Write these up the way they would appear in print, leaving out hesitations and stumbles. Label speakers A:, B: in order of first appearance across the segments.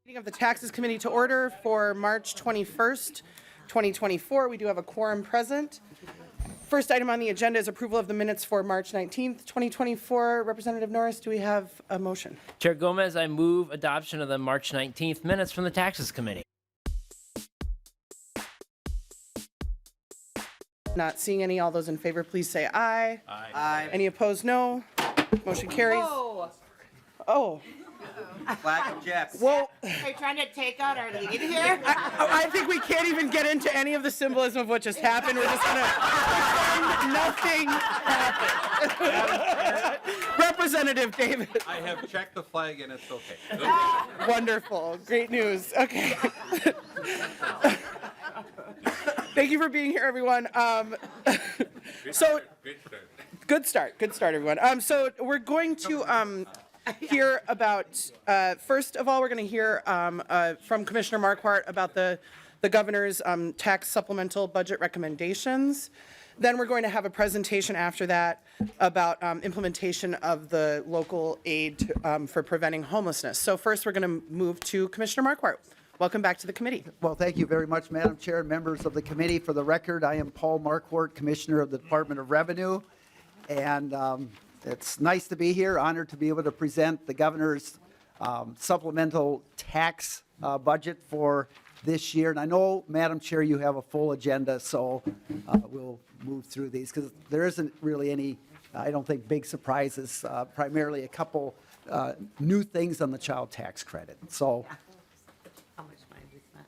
A: Meeting of the Taxes Committee to order for March 21st, 2024. We do have a quorum present. First item on the agenda is approval of the minutes for March 19th, 2024. Representative Norris, do we have a motion?
B: Chair Gomez, I move adoption of the March 19th minutes from the Taxes Committee.
A: Not seeing any. All those in favor, please say aye.
C: Aye.
A: Aye. Any opposed, no. Motion carries.
D: Whoa.
A: Oh,
C: Flag objects.
A: well,
D: Are you trying to take out our lead here?
A: I think we can't even get into any of the symbolism of what just happened. We're just going to pretend nothing happened. Representative David.
C: I have checked the flag and it's okay.
A: Wonderful. Great news. Okay. Thank you for being here, everyone. So, good start, everyone. So we're going to hear about, first of all, we're going to hear from Commissioner Marquardt about the governor's tax supplemental budget recommendations. Then we're going to have a presentation after that about implementation of the local aid for preventing homelessness. So first, we're going to move to Commissioner Marquardt. Welcome back to the committee.
E: Well, thank you very much, Madam Chair and members of the committee. For the record, I am Paul Marquardt, Commissioner of the Department of Revenue, and it's nice to be here, honored to be able to present the governor's supplemental tax budget for this year. And I know, Madam Chair, you have a full agenda, so we'll move through these because there isn't really any, I don't think, big surprises, primarily a couple new things on the child tax credit. So.
D: How much money we spent?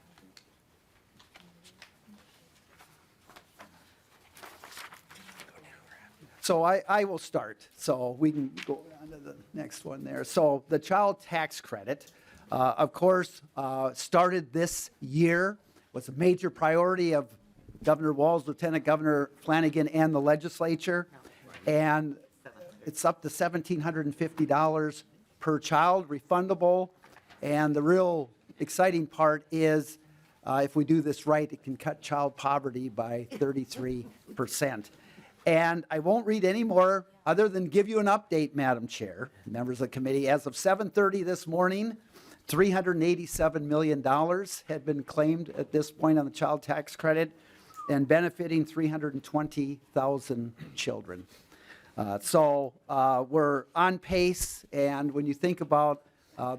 E: So I will start. So we can go on to the next one there. So the child tax credit, of course, started this year, was a major priority of Governor Walz, Lieutenant Governor Flanagan, and the legislature. And it's up to $1,750 per child, refundable. And the real exciting part is if we do this right, it can cut child poverty by 33%. And I won't read any more other than give you an update, Madam Chair, members of the committee. As of 7:30 this morning, $387 million had been claimed at this point on the child tax credit and benefiting 320,000 children. So we're on pace, and when you think about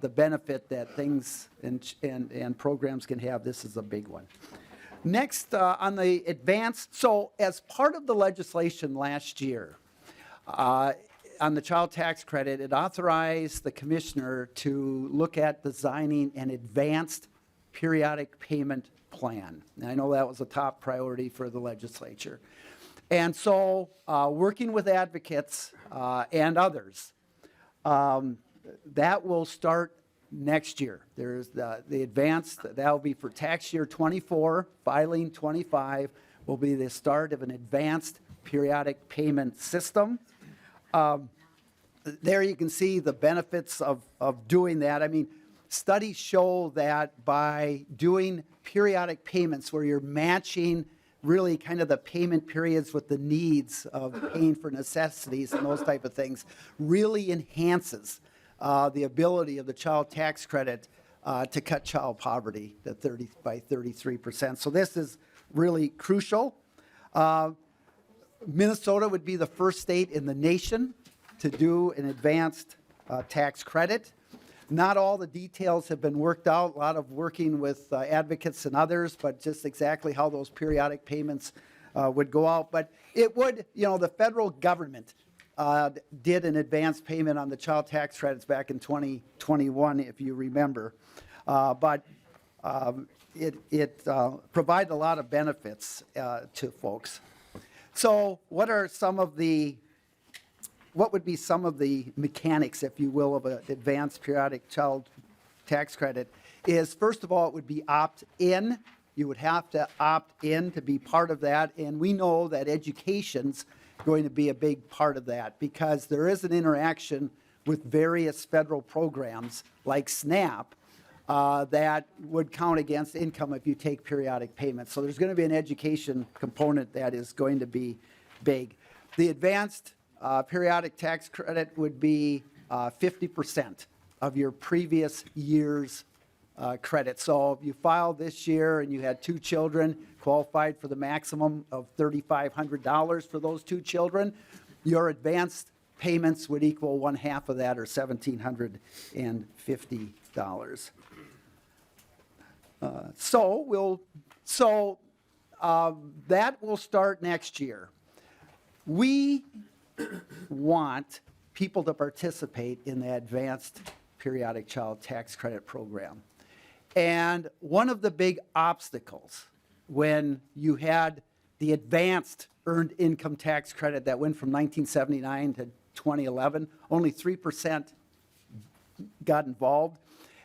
E: the benefit that things and programs can have, this is a big one. Next, on the advanced, so as part of the legislation last year on the child tax credit, it authorized the commissioner to look at designing an advanced periodic payment plan. And I know that was a top priority for the legislature. And so working with advocates and others, that will start next year. There's the advanced, that will be for tax year 24, filing 25 will be the start of an advanced periodic payment system. There you can see the benefits of doing that. I mean, studies show that by doing periodic payments where you're matching really kind of the payment periods with the needs of paying for necessities and those type of things really enhances the ability of the child tax credit to cut child poverty to by 33%. So this is really crucial. Minnesota would be the first state in the nation to do an advanced tax credit. Not all the details have been worked out, a lot of working with advocates and others, but just exactly how those periodic payments would go out. But it would, the federal government did an advance payment on the child tax credits back in 2021, if you remember. But it provided a lot of benefits to folks. So what would be some of the mechanics, if you will, of an advanced periodic child tax credit is, first of all, it would be opt-in. You would have to opt in to be part of that. And we know that education's going to be a big part of that because there is an interaction with various federal programs like SNAP that would count against income if you take periodic payments. So there's going to be an education component that is going to be big. The advanced periodic tax credit would be 50% of your previous year's credit. So if you filed this year and you had 2 children, qualified for the maximum of $3,500 for those 2 children, your advanced payments would equal 1/2 of that, or $1,750. That will start next year. We want people to participate in the advanced periodic child tax credit program. And one of the big obstacles when you had the advanced earned income tax credit that went from 1979 to 2011, only 3% got involved.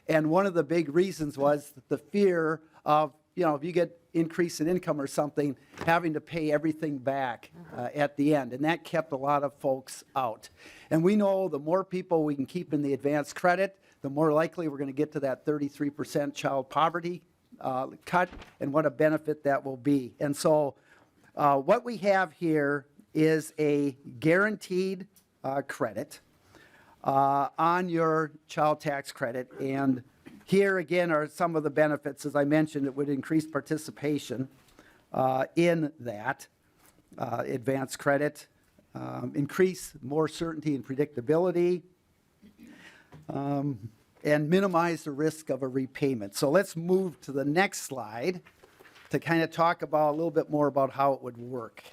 E: And one of the big reasons was the fear of, if you get increase in income or something, having to pay everything back at the end. And that kept a lot of folks out. And we know the more people we can keep in the advanced credit, the more likely we're going to get to that 33% child poverty cut, and what a benefit that will be. And so what we have here is a guaranteed credit on your child tax credit. And here again are some of the benefits. As I mentioned, it would increase participation in that advanced credit, increase more certainty and predictability, and minimize the risk of a repayment. So let's move to the next slide to kind of talk about a little bit more about how it would work.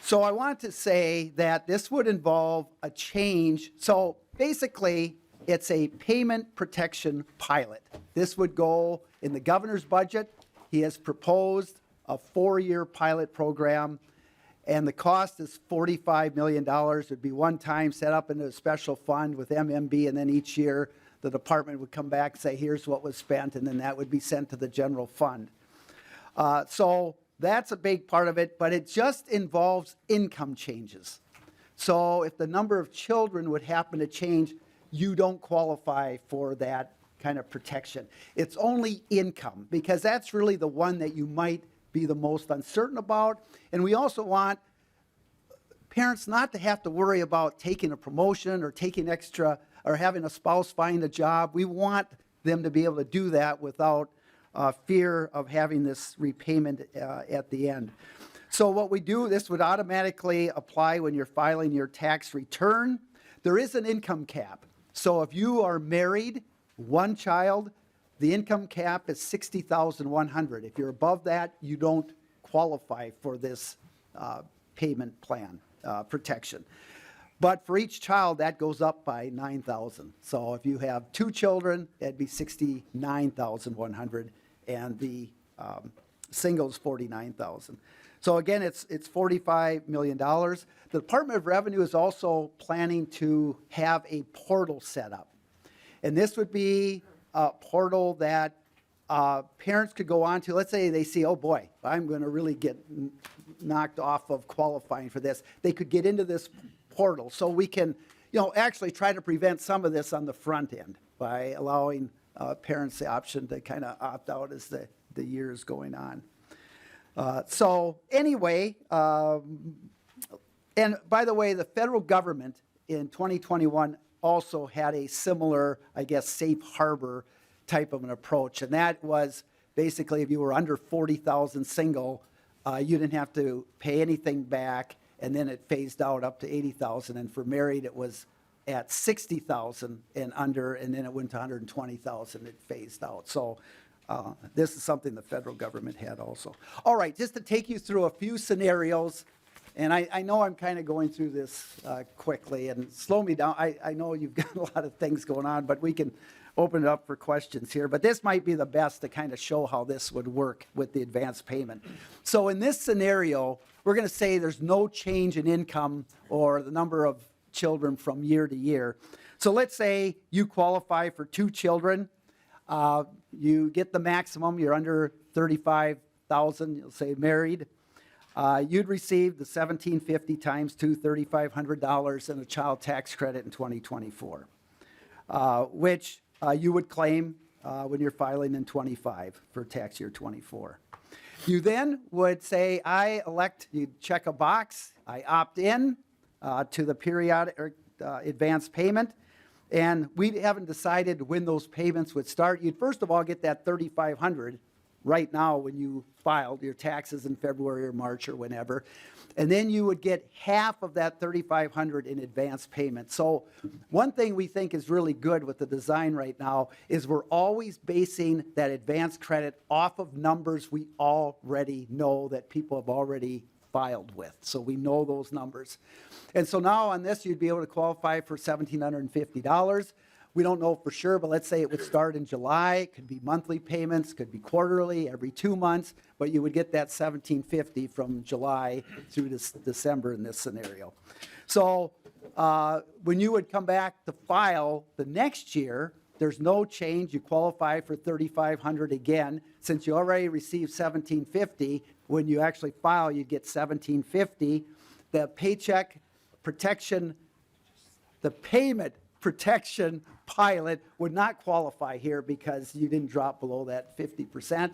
E: So I want to say that this would involve a change. So basically, it's a payment protection pilot. This would go in the governor's budget. He has proposed a 4-year pilot program, and the cost is $45 million. It would be one time set up into a special fund with MMB, and then each year the department would come back and say, here's what was spent, and then that would be sent to the general fund. So that's a big part of it, but it just involves income changes. So if the number of children would happen to change, you don't qualify for that kind of protection. It's only income, because that's really the one that you might be the most uncertain about. And we also want parents not to have to worry about taking a promotion or taking extra or having a spouse find a job. We want them to be able to do that without fear of having this repayment at the end. So what we do, this would automatically apply when you're filing your tax return. There is an income cap. So if you are married, 1 child, the income cap is $60,100. If you're above that, you don't qualify for this payment plan protection. But for each child, that goes up by $9,000. So if you have 2 children, that'd be $69,100, and the singles $49,000. So again, it's $45 million. The Department of Revenue is also planning to have a portal set up. And this would be a portal that parents could go on to. Let's say they see, oh boy, I'm going to really get knocked off of qualifying for this. They could get into this portal. So we can, actually try to prevent some of this on the front end by allowing parents the option to kind of opt out as the year is going on. So anyway, and by the way, the federal government in 2021 also had a similar, I guess, safe harbor type of an approach. And that was basically if you were under 40,000 single, you didn't have to pay anything back, and then it phased out up to 80,000. And for married, it was at 60,000 and under, and then it went to 120,000, it phased out. So this is something the federal government had also. All right, just to take you through a few scenarios, and I know I'm kind of going through this quickly, and slow me down. I know you've got a lot of things going on, but we can open it up for questions here. But this might be the best to kind of show how this would work with the advance payment. So in this scenario, we're going to say there's no change in income or the number of children from year to year. So let's say you qualify for 2 children. You get the maximum, you're under 35,000, you'll say married. You'd receive the $1,750 times 2, $3,500 in a child tax credit in 2024, which you would claim when you're filing in 25 for tax year 24. You then would say, I elect, you check a box, I opt in to the periodic or advance payment, And we haven't decided when those payments would start. You'd first of all get that $3,500 right now when you filed your taxes in February or March or whenever. And then you would get half of that $3,500 in advance payment. So one thing we think is really good with the design right now is we're always basing that advance credit off of numbers we already know that people have already filed with. So we know those numbers. And so now on this, you'd be able to qualify for $1,750. We don't know for sure, but let's say it would start in July. It could be monthly payments, could be quarterly, every 2 months, but you would get that $1,750 from July through December in this scenario. So when you would come back to file the next year, there's no change. You qualify for $3,500 again. Since you already received $1,750, when you actually file, you get $1,750. The paycheck protection, the payment protection pilot would not qualify here because you didn't drop below that 50%.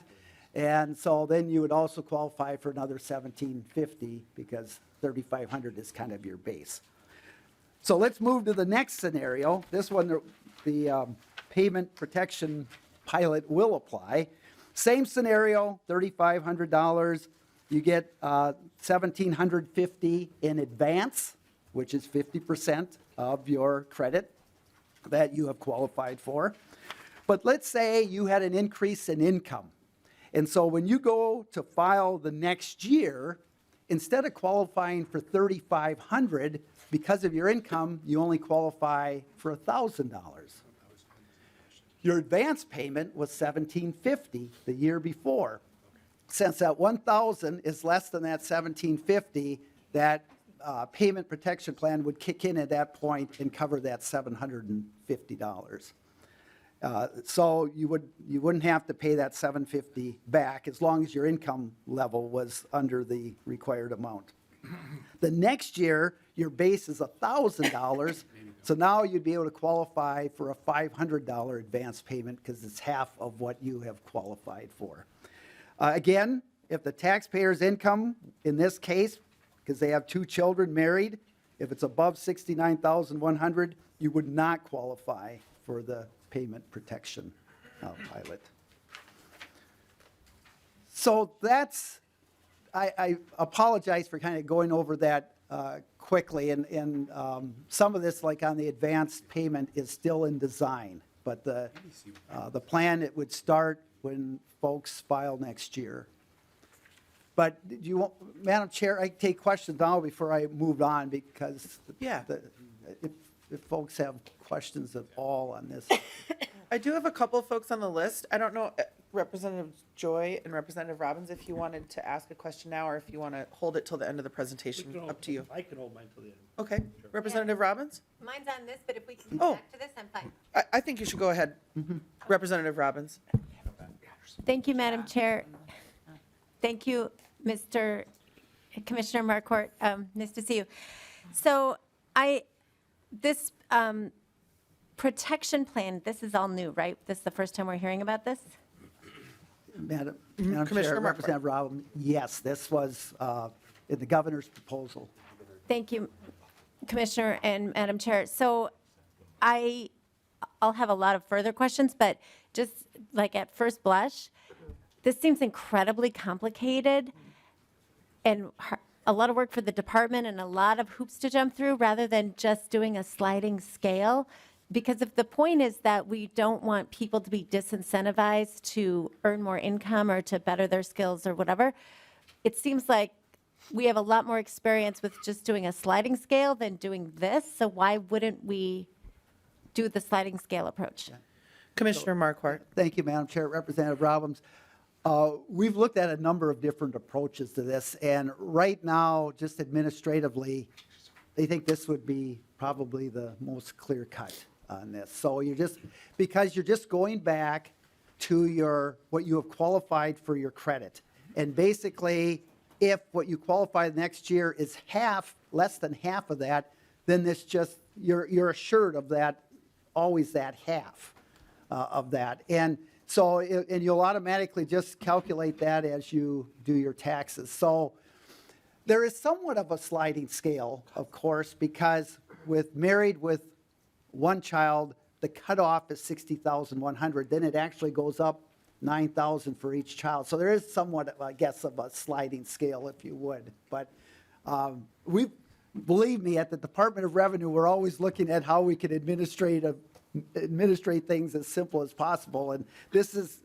E: And so then you would also qualify for another $1,750 because $3,500 is kind of your base. So let's move to the next scenario. This one, the payment protection pilot will apply. Same scenario, $3,500. You get $1,750 in advance, which is 50% of your credit that you have qualified for. But let's say you had an increase in income. And so when you go to file the next year, instead of qualifying for $3,500, because of your income, you only qualify for $1,000. Your advance payment was $1,750 the year before. Since that $1,000 is less than that $1,750, that payment protection plan would kick in at that point and cover that $750. So you wouldn't have to pay that $750 back as long as your income level was under the required amount. The next year, your base is $1,000, so now you'd be able to qualify for a $500 advance payment because it's half of what you have qualified for. Again, if the taxpayer's income, in this case, because they have 2 children married, if it's above $69,100, you would not qualify for the payment protection pilot. So that's, I apologize for kind of going over that quickly, and some of this, like on the advanced payment, is still in design, but the plan, it would start when folks file next year. But do you want, Madam Chair, I can take questions now before I move on because
A: Yeah.
E: If folks have questions at all on this.
A: I do have a couple folks on the list. I don't know, Representative Joy and Representative Robbins, if you wanted to ask a question now or if you want to hold it till the end of the presentation, up to you.
F: I can hold mine till the end.
A: Okay, Representative Robbins?
G: Mine's on this, but if we can
A: Oh.
G: come back to this, I'm fine.
A: I think you should go ahead. Representative Robbins.
G: Thank you, Madam Chair. Thank you, Mr. Commissioner Marquardt. Nice to see you. So this protection plan, this is all new, right? This is the first time we're hearing about this?
E: Madam
A: Commissioner
E: Chair,
A: Marquardt.
E: Representative Robbins, yes, this was in the governor's proposal.
G: Thank you, Commissioner and Madam Chair. So I'll have a lot of further questions, but just like at first blush, this seems incredibly complicated and a lot of work for the department and a lot of hoops to jump through rather than just doing a sliding scale. Because if the point is that we don't want people to be disincentivized to earn more income or to better their skills or whatever, it seems like we have a lot more experience with just doing a sliding scale than doing this. So why wouldn't we do the sliding scale approach?
A: Commissioner Marquardt.
E: Thank you, Madam Chair. Representative Robbins. We've looked at a number of different approaches to this, and right now, just administratively, they think this would be probably the most clear cut on this. So because you're just going back to what you have qualified for your credit. And basically, if what you qualify next year is less than half of that, then you're assured of that, always that half of that. And so, and you'll automatically just calculate that as you do your taxes. So there is somewhat of a sliding scale, of course, because married with one child, the cutoff is 60,100, then it actually goes up 9,000 for each child. So there is somewhat, I guess, of a sliding scale, if you would. But believe me, at the Department of Revenue, we're always looking at how we can administrate things as simple as possible. And this is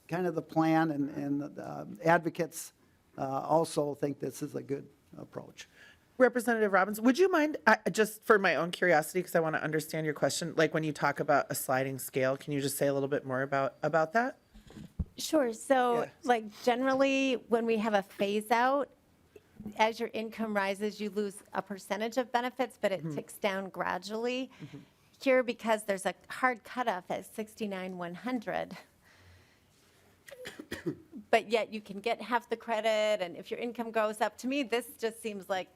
E: kind of the plan, and advocates also think this is a good approach.
A: Representative Robbins, would you mind, just for my own curiosity, because I want to understand your question, like when you talk about a sliding scale, can you just say a little bit more about that?
G: Sure. So,
A: Yeah.
G: like, generally, when we have a phase out, as your income rises, you lose a percentage of benefits, but it ticks down gradually. Here, because there's a hard cutoff at 69,100, but yet you can get half the credit, and if your income goes up, to me, this just seems like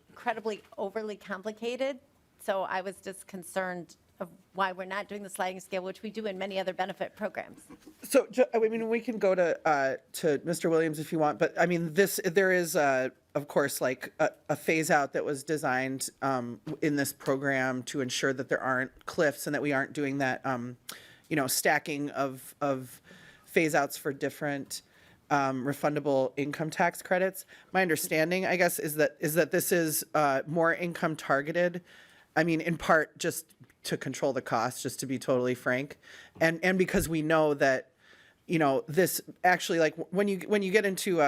G: incredibly overly complicated. So I was just concerned of why we're not doing the sliding scale, which we do in many other benefit programs.
A: So, I mean, we can go to Mr. Williams if you want, but I mean, there is, of course, like a phase out that was designed in this program to ensure that there aren't cliffs and that we aren't doing that, stacking of phase outs for different refundable income tax credits. My understanding, I guess, is that this is more income targeted. I mean, in part, just to control the cost, just to be totally frank, and because we know that, this actually, like when you get into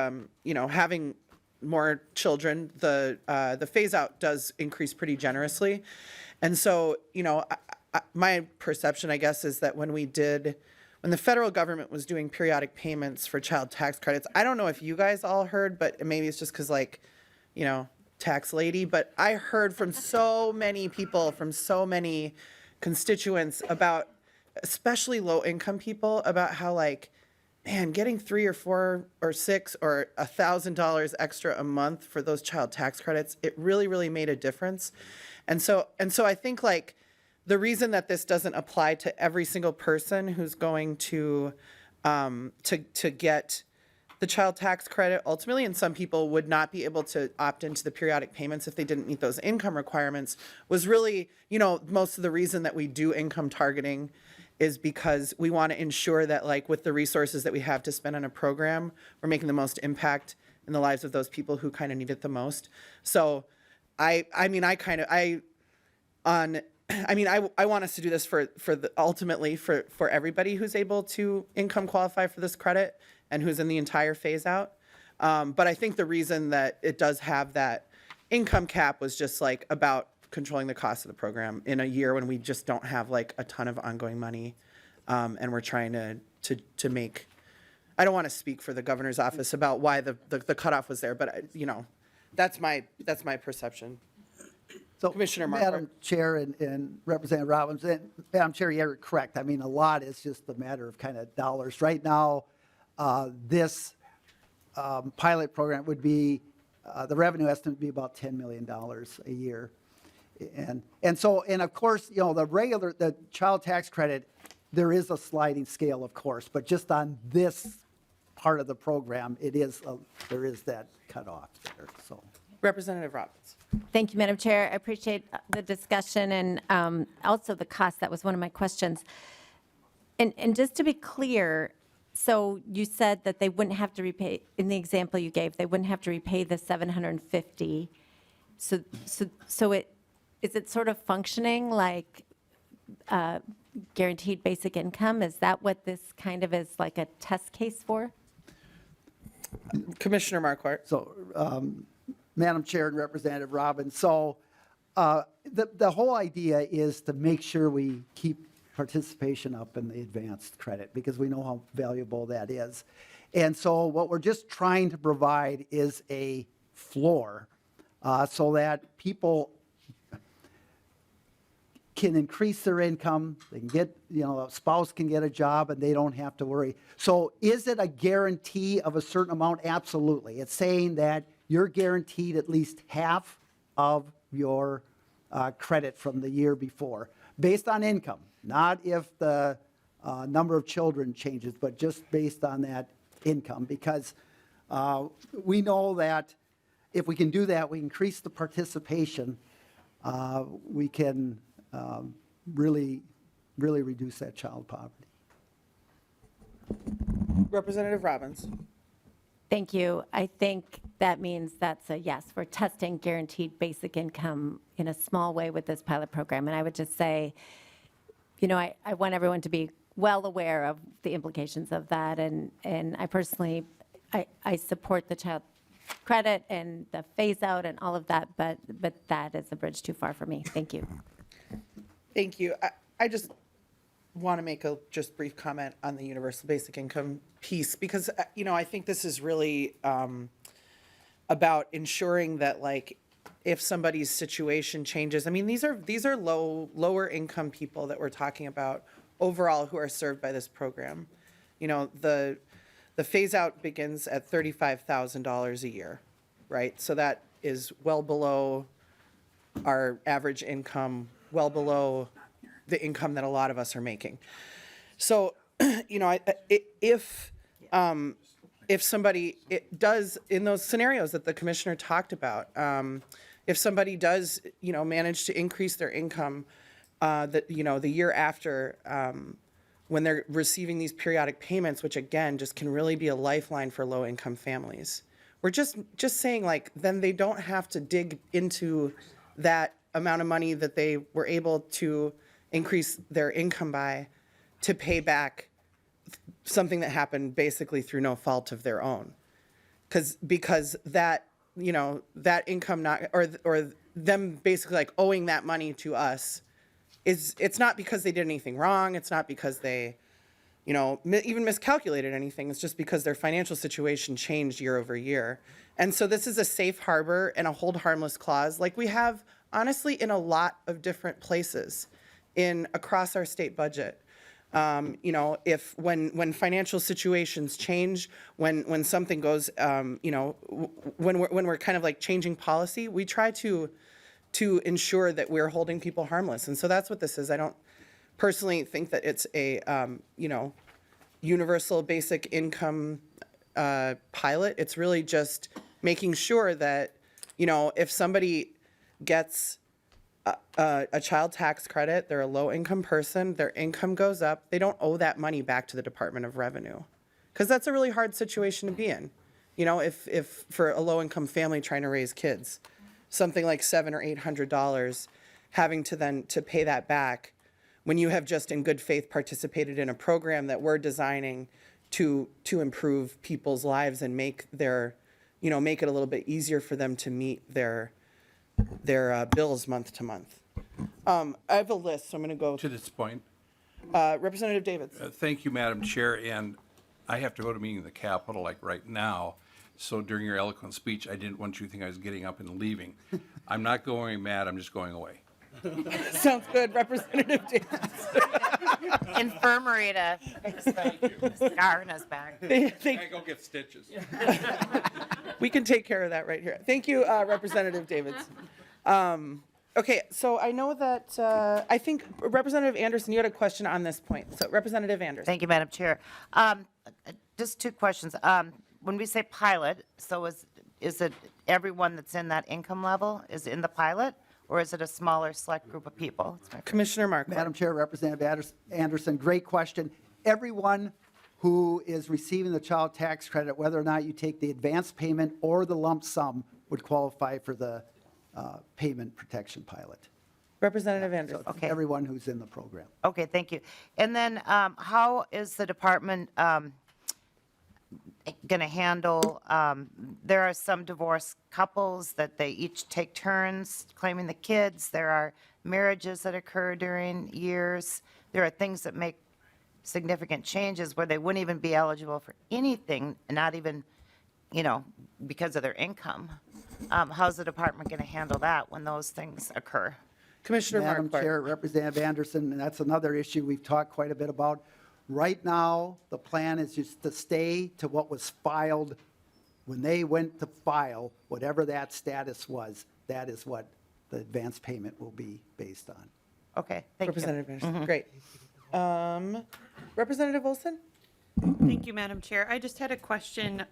A: having more children, the phase out does increase pretty generously, and so my perception, I guess, is that when the federal government was doing periodic payments for child tax credits, I don't know if you guys all heard, but maybe it's just because, tax lady, but I heard from so many people, from so many constituents about, especially low income people, about how, man, getting $3 or $4 or $6 or $1,000 extra a month for those child tax credits, it really, really made a difference. And so I think the reason that this doesn't apply to every single person who's going to get the child tax credit ultimately, and some people would not be able to opt into the periodic payments if they didn't meet those income requirements, was really, most of the reason that we do income targeting is because we want to ensure that, with the resources that we have to spend on a program, we're making the most impact in the lives of those people who kind of need it the most. So I want us to do this ultimately for everybody who's able to income qualify for this credit and who's in the entire phase out. But I think the reason that it does have that income cap was just about controlling the cost of the program in a year when we just don't have a ton of ongoing money. And we're trying to make, I don't want to speak for the governor's office about why the cutoff was there, but that's my perception.
E: So,
A: Commissioner
E: Madam
A: Marquardt.
E: Chair and Representative Robbins, and Madam Chair, you're correct. I mean, a lot is just a matter of kind of dollars. Right now, this pilot program would be, the revenue estimate would be about $10 million a year. And of course, the child tax credit, there is a sliding scale, of course, but just on this part of the program, there is that cutoff there, so.
A: Representative Robbins.
G: Thank you, Madam Chair. I appreciate the discussion and also the cost. That was one of my questions. And just to be clear, so you said that they wouldn't have to repay, in the example you gave, they wouldn't have to repay the $750. So is it sort of functioning like guaranteed basic income? Is that what this kind of is like a test case for?
A: Commissioner Marquardt.
E: So, Madam Chair and Representative Robbins, so the whole idea is to make sure we keep participation up in the advanced credit because we know how valuable that is. And so what we're just trying to provide is a floor so that people can increase their income, they can get, a spouse can get a job and they don't have to worry. So is it a guarantee of a certain amount? Absolutely. It's saying that you're guaranteed at least half of your credit from the year before, based on income, not if the number of children changes, but just based on that income, because we know that if we can do that, we increase the participation, we can really, really reduce that child poverty.
A: Representative Robbins.
G: Thank you. I think that means that's a yes. We're testing guaranteed basic income in a small way with this pilot program. And I would just say, I want everyone to be well aware of the implications of that. And I personally, I support the child credit and the phase out and all of that, but that is a bridge too far for me. Thank you.
A: Thank you. I just want to make a just brief comment on the universal basic income piece because, I think this is really about ensuring that, like, if somebody's situation changes, I mean, these are lower income people that we're talking about overall who are served by this program. The phase out begins at $35,000 a year, right? So that is well below our average income, well below the income that a lot of us are making. So, if somebody does, in those scenarios that the commissioner talked about, if somebody does, manage to increase their income, the year after, when they're receiving these periodic payments, which again, just can really be a lifeline for low income families. We're just saying, like, then they don't have to dig into that amount of money that they were able to increase their income by to pay back something that happened basically through no fault of their own. Because that, that income or them basically like owing that money to us it's not because they did anything wrong. It's not because they, even miscalculated anything. It's just because their financial situation changed year over year. And so this is a safe harbor and a hold harmless clause like we have honestly in a lot of different places across our state budget. If when financial situations change, when something goes, when we're kind of like changing policy, we try to ensure that we're holding people harmless. And so that's what this is. I don't personally think that it's a, universal basic income pilot. It's really just making sure that, if somebody gets a child tax credit, they're a low income person, their income goes up, they don't owe that money back to the Department of Revenue. Because that's a really hard situation to be in. If for a low income family trying to raise kids, something like $700 or $800, having to pay that back when you have just in good faith participated in a program that we're designing to improve people's lives and make make it a little bit easier for them to meet their bills month to month. I have a list, so I'm going to go
F: To this point,
A: Representative Davids.
F: thank you, Madam Chair, and I have to go to a meeting in the Capitol like right now, so during your eloquent speech, I didn't want you to think I was getting up and leaving. I'm not going mad, I'm just going away.
A: Sounds good, Representative Davids.
D: Infirmary to scar in his back.
C: I go get stitches.
A: We can take care of that right here. Thank you, Representative Davids. Okay, so I know that, I think Representative Anderson, you had a question on this point. So Representative Anderson.
D: Thank you, Madam Chair. Just two questions. When we say pilot, so is it everyone that's in that income level is in the pilot? Or is it a smaller select group of people?
A: Commissioner Mark.
E: Madam Chair, Representative Anderson, great question. Everyone who is receiving the child tax credit, whether or not you take the advance payment or the lump sum, would qualify for the payment protection pilot.
A: Representative Anderson.
E: So everyone who's in the program.
D: Okay, thank you. And then how is the department going to handle, there are some divorced couples that they each take turns claiming the kids. There are marriages that occur during years. There are things that make significant changes where they wouldn't even be eligible for anything, not even, because of their income. How's the department going to handle that when those things occur?
A: Commissioner
E: Madam
A: Mark.
E: Chair, Representative Anderson, and that's another issue we've talked quite a bit about. Right now, the plan is just to stay to what was filed when they went to file, whatever that status was, that is what the advance payment will be based on.
D: Okay, thank you.
A: Representative Anderson. Great. Representative Olson?
H: Thank you, Madam Chair. I just had a question.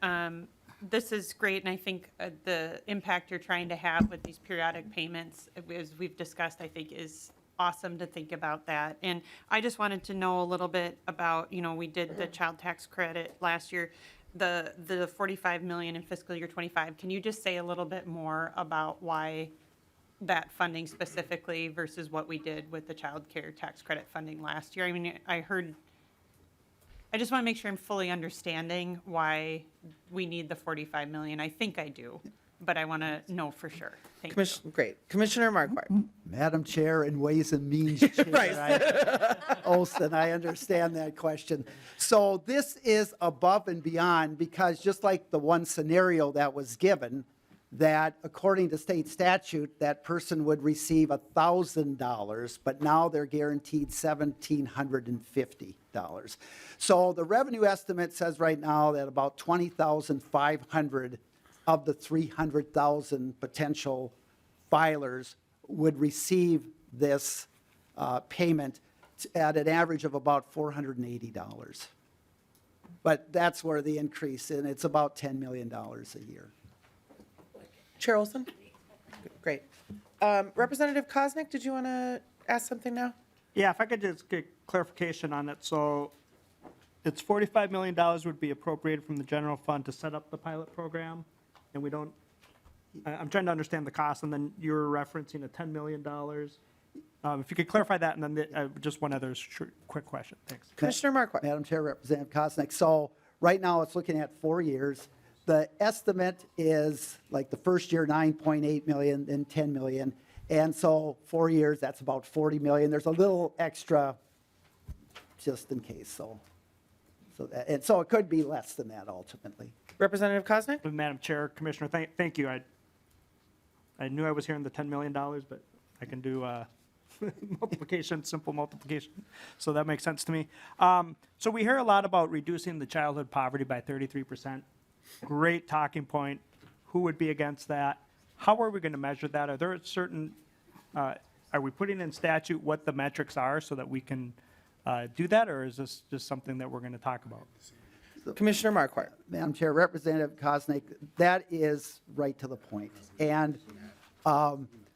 H: This is great, and I think the impact you're trying to have with these periodic payments, as we've discussed, I think is awesome to think about that. And I just wanted to know a little bit about, we did the child tax credit last year, the 45 million in fiscal year 25. Can you just say a little bit more about why that funding specifically versus what we did with the child care tax credit funding last year? I mean, I just want to make sure I'm fully understanding why we need the 45 million. I think I do, but I want to know for sure. Thank you.
A: Great. Commissioner Marquardt.
E: Madam Chair and Ways and Means Chair, Olson, I understand that question. So this is above and beyond, because just like the one scenario that was given, that according to state statute, that person would receive $1,000, but now they're guaranteed $1,750. So the revenue estimate says right now that about 20,500 of the 300,000 potential filers would receive this payment at an average of about $480. But that's where the increase, and it's about $10 million a year.
A: Chair Olson? Great. Representative Koznick, did you want to ask something now?
I: Yeah, if I could just get clarification on it. So it's $45 million would be appropriated from the general fund to set up the pilot program, and we don't, I'm trying to understand the cost, and then you're referencing a $10 million. If you could clarify that, and then just one other quick question. Thanks.
A: Commissioner Marquardt.
E: Madam Chair, Representative Koznick. So right now, it's looking at 4 years. The estimate is like the first year, 9.8 million, then 10 million. And so 4 years, that's about 40 million. There's a little extra just in case. So it could be less than that ultimately.
A: Representative Koznick?
I: Madam Chair, Commissioner, thank you. I knew I was hearing the $10 million, but I can do multiplication, simple multiplication. So that makes sense to me. So we hear a lot about reducing the childhood poverty by 33%. Great talking point. Who would be against that? How are we going to measure that? Are there certain, are we putting in statute what the metrics are so that we can do that, or is this just something that we're going to talk about?
A: Commissioner Marquardt.
E: Madam Chair, Representative Koznick, that is right to the point. And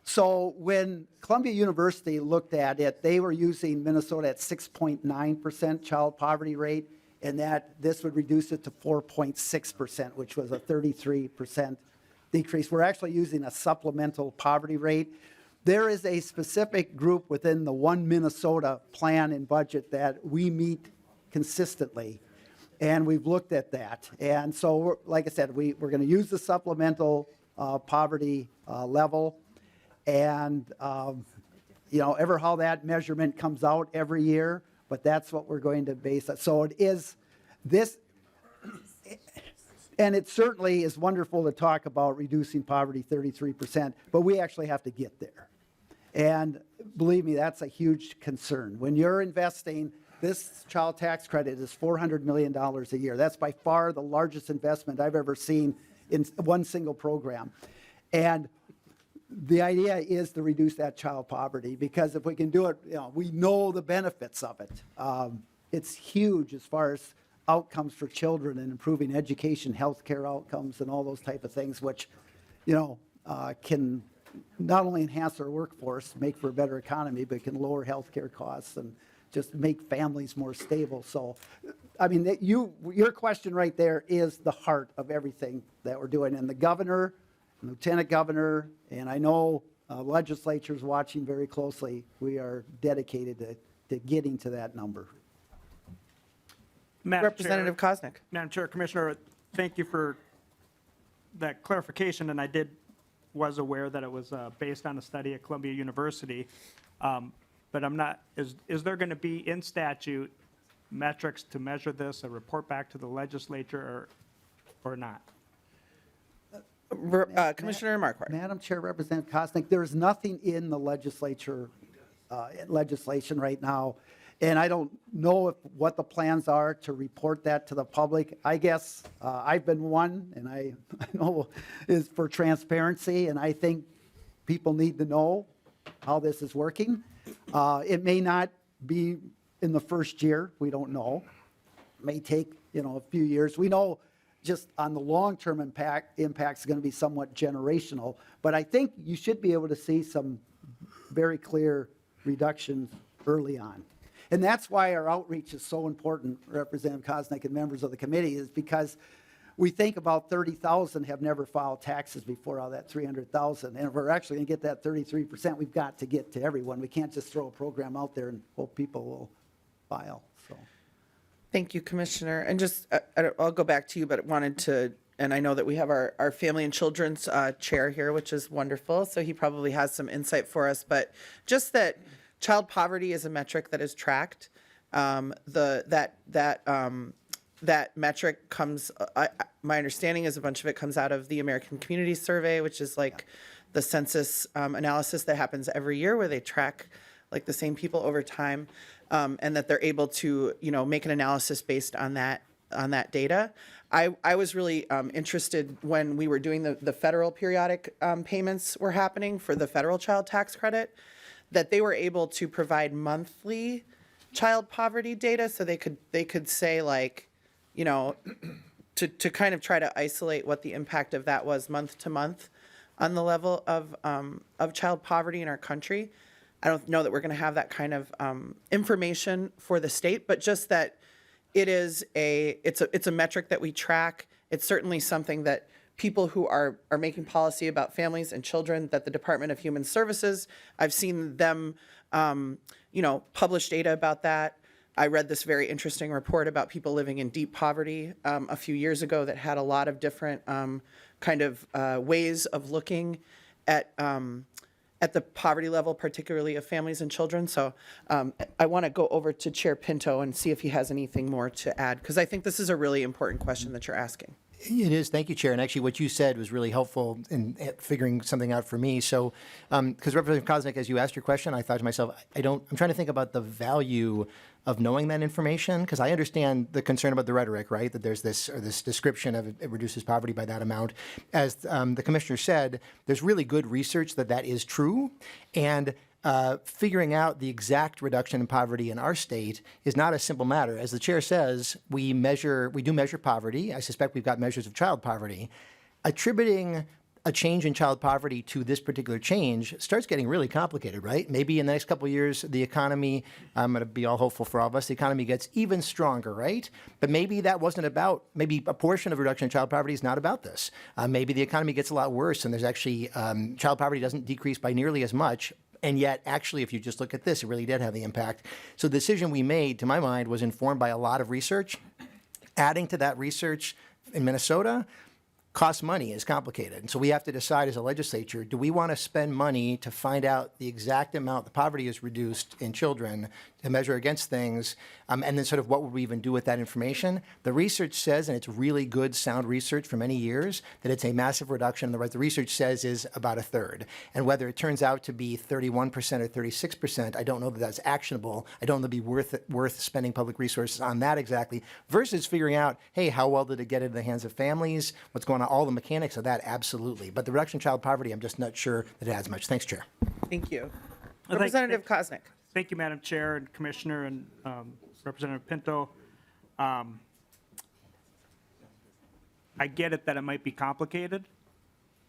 E: so when Columbia University looked at it, they were using Minnesota at 6.9% child poverty rate, and that this would reduce it to 4.6%, which was a 33% decrease. We're actually using a supplemental poverty rate. There is a specific group within the One Minnesota plan and budget that we meet consistently, and we've looked at that. And so, like I said, we're going to use the supplemental poverty level, and ever how that measurement comes out every year, but that's what we're going to base it. So it is this, and it certainly is wonderful to talk about reducing poverty 33%, but we actually have to get there. And believe me, that's a huge concern. When you're investing, this child tax credit is $400 million a year. That's by far the largest investment I've ever seen in one single program. And the idea is to reduce that child poverty, because if we can do it, we know the benefits of it. It's huge as far as outcomes for children and improving education, healthcare outcomes, and all those type of things, which, can not only enhance our workforce, make for a better economy, but can lower healthcare costs and just make families more stable. So, I mean, your question right there is the heart of everything that we're doing. And the governor, Lieutenant Governor, and I know legislature's watching very closely. We are dedicated to getting to that number.
A: Representative Koznick.
I: Madam Chair, Commissioner, thank you for that clarification, and I was aware that it was based on a study at Columbia University, but I'm not, is there going to be in statute metrics to measure this, a report back to the legislature, or not?
A: Commissioner Marquardt.
E: Madam Chair, Representative Koznick, there's nothing in the legislation right now, and I don't know what the plans are to report that to the public. I guess I've been one, and I know is for transparency, and I think people need to know how this is working. It may not be in the first year. We don't know. It may take a few years. We know just on the long-term impact is going to be somewhat generational. But I think you should be able to see some very clear reductions early on. And that's why our outreach is so important, Representative Koznick and members of the committee, is because we think about 30,000 have never filed taxes before out of that 300,000. And if we're actually going to get that 33%, we've got to get to everyone. We can't just throw a program out there and hope people will file, so.
A: Thank you, Commissioner. And just, I'll go back to you, but wanted to, and I know that we have our Family and Children's chair here, which is wonderful, so he probably has some insight for us, but just that child poverty is a metric that is tracked. That metric comes, my understanding is a bunch of it comes out of the American Community Survey, which is like the census analysis that happens every year where they track like the same people over time, and that they're able to, make an analysis based on that data. I was really interested when we were doing the federal periodic payments were happening for the federal child tax credit, that they were able to provide monthly child poverty data, so they could say like, to kind of try to isolate what the impact of that was month to month on the level of child poverty in our country. I don't know that we're going to have that kind of information for the state, but just that it's a metric that we track. It's certainly something that people who are making policy about families and children, that the Department of Human Services, I've seen them, publish data about that. I read this very interesting report about people living in deep poverty a few years ago that had a lot of different ways of looking at the poverty level, particularly of families and children. So I want to go over to Chair Pinto and see if he has anything more to add, because I think this is a really important question that you're asking.
J: It is. Thank you, Chair. And actually, what you said was really helpful in figuring something out for me. So, because Representative Koznick, as you asked your question, I thought to myself, I'm trying to think about the value of knowing that information, because I understand the concern about the rhetoric, right? That there's this description of it reduces poverty by that amount. As the commissioner said, there's really good research that is true, and figuring out the exact reduction in poverty in our state is not a simple matter. As the chair says, we do measure poverty. I suspect we've got measures of child poverty. Attributing a change in child poverty to this particular change starts getting really complicated, right? Maybe in the next couple of years, the economy, I'm going to be all hopeful for all of us, the economy gets even stronger, right? But maybe that wasn't about, maybe a portion of reduction in child poverty is not about this. Maybe the economy gets a lot worse and there's actually, child poverty doesn't decrease by nearly as much. And yet, actually, if you just look at this, it really did have the impact. So the decision we made, to my mind, was informed by a lot of research. Adding to that research in Minnesota costs money, is complicated. And so we have to decide as a legislature, do we want to spend money to find out the exact amount the poverty is reduced in children to measure against things, and then sort of what would we even do with that information? The research says, and it's really good, sound research for many years, that it's a massive reduction. The research says is about a third. And whether it turns out to be 31% or 36%, I don't know that that's actionable. I don't know that it'd be worth spending public resources on that exactly, versus figuring out, hey, how well did it get into the hands of families? What's going on? All the mechanics of that, absolutely. But the reduction in child poverty, I'm just not sure that it adds much. Thanks, Chair.
A: Thank you. Representative Koznick.
I: Thank you, Madam Chair and Commissioner and Representative Pinto. I get it that it might be complicated.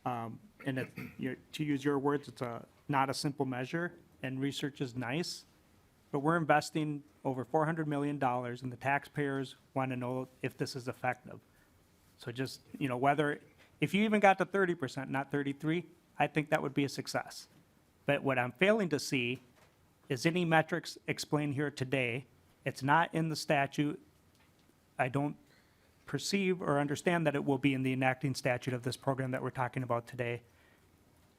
I: And to use your words, it's not a simple measure, and research is nice. But we're investing over $400 million, and the taxpayers want to know if this is effective. So just, if you even got to 30%, not 33, I think that would be a success. But what I'm failing to see is any metrics explained here today. It's not in the statute. I don't perceive or understand that it will be in the enacting statute of this program that we're talking about today.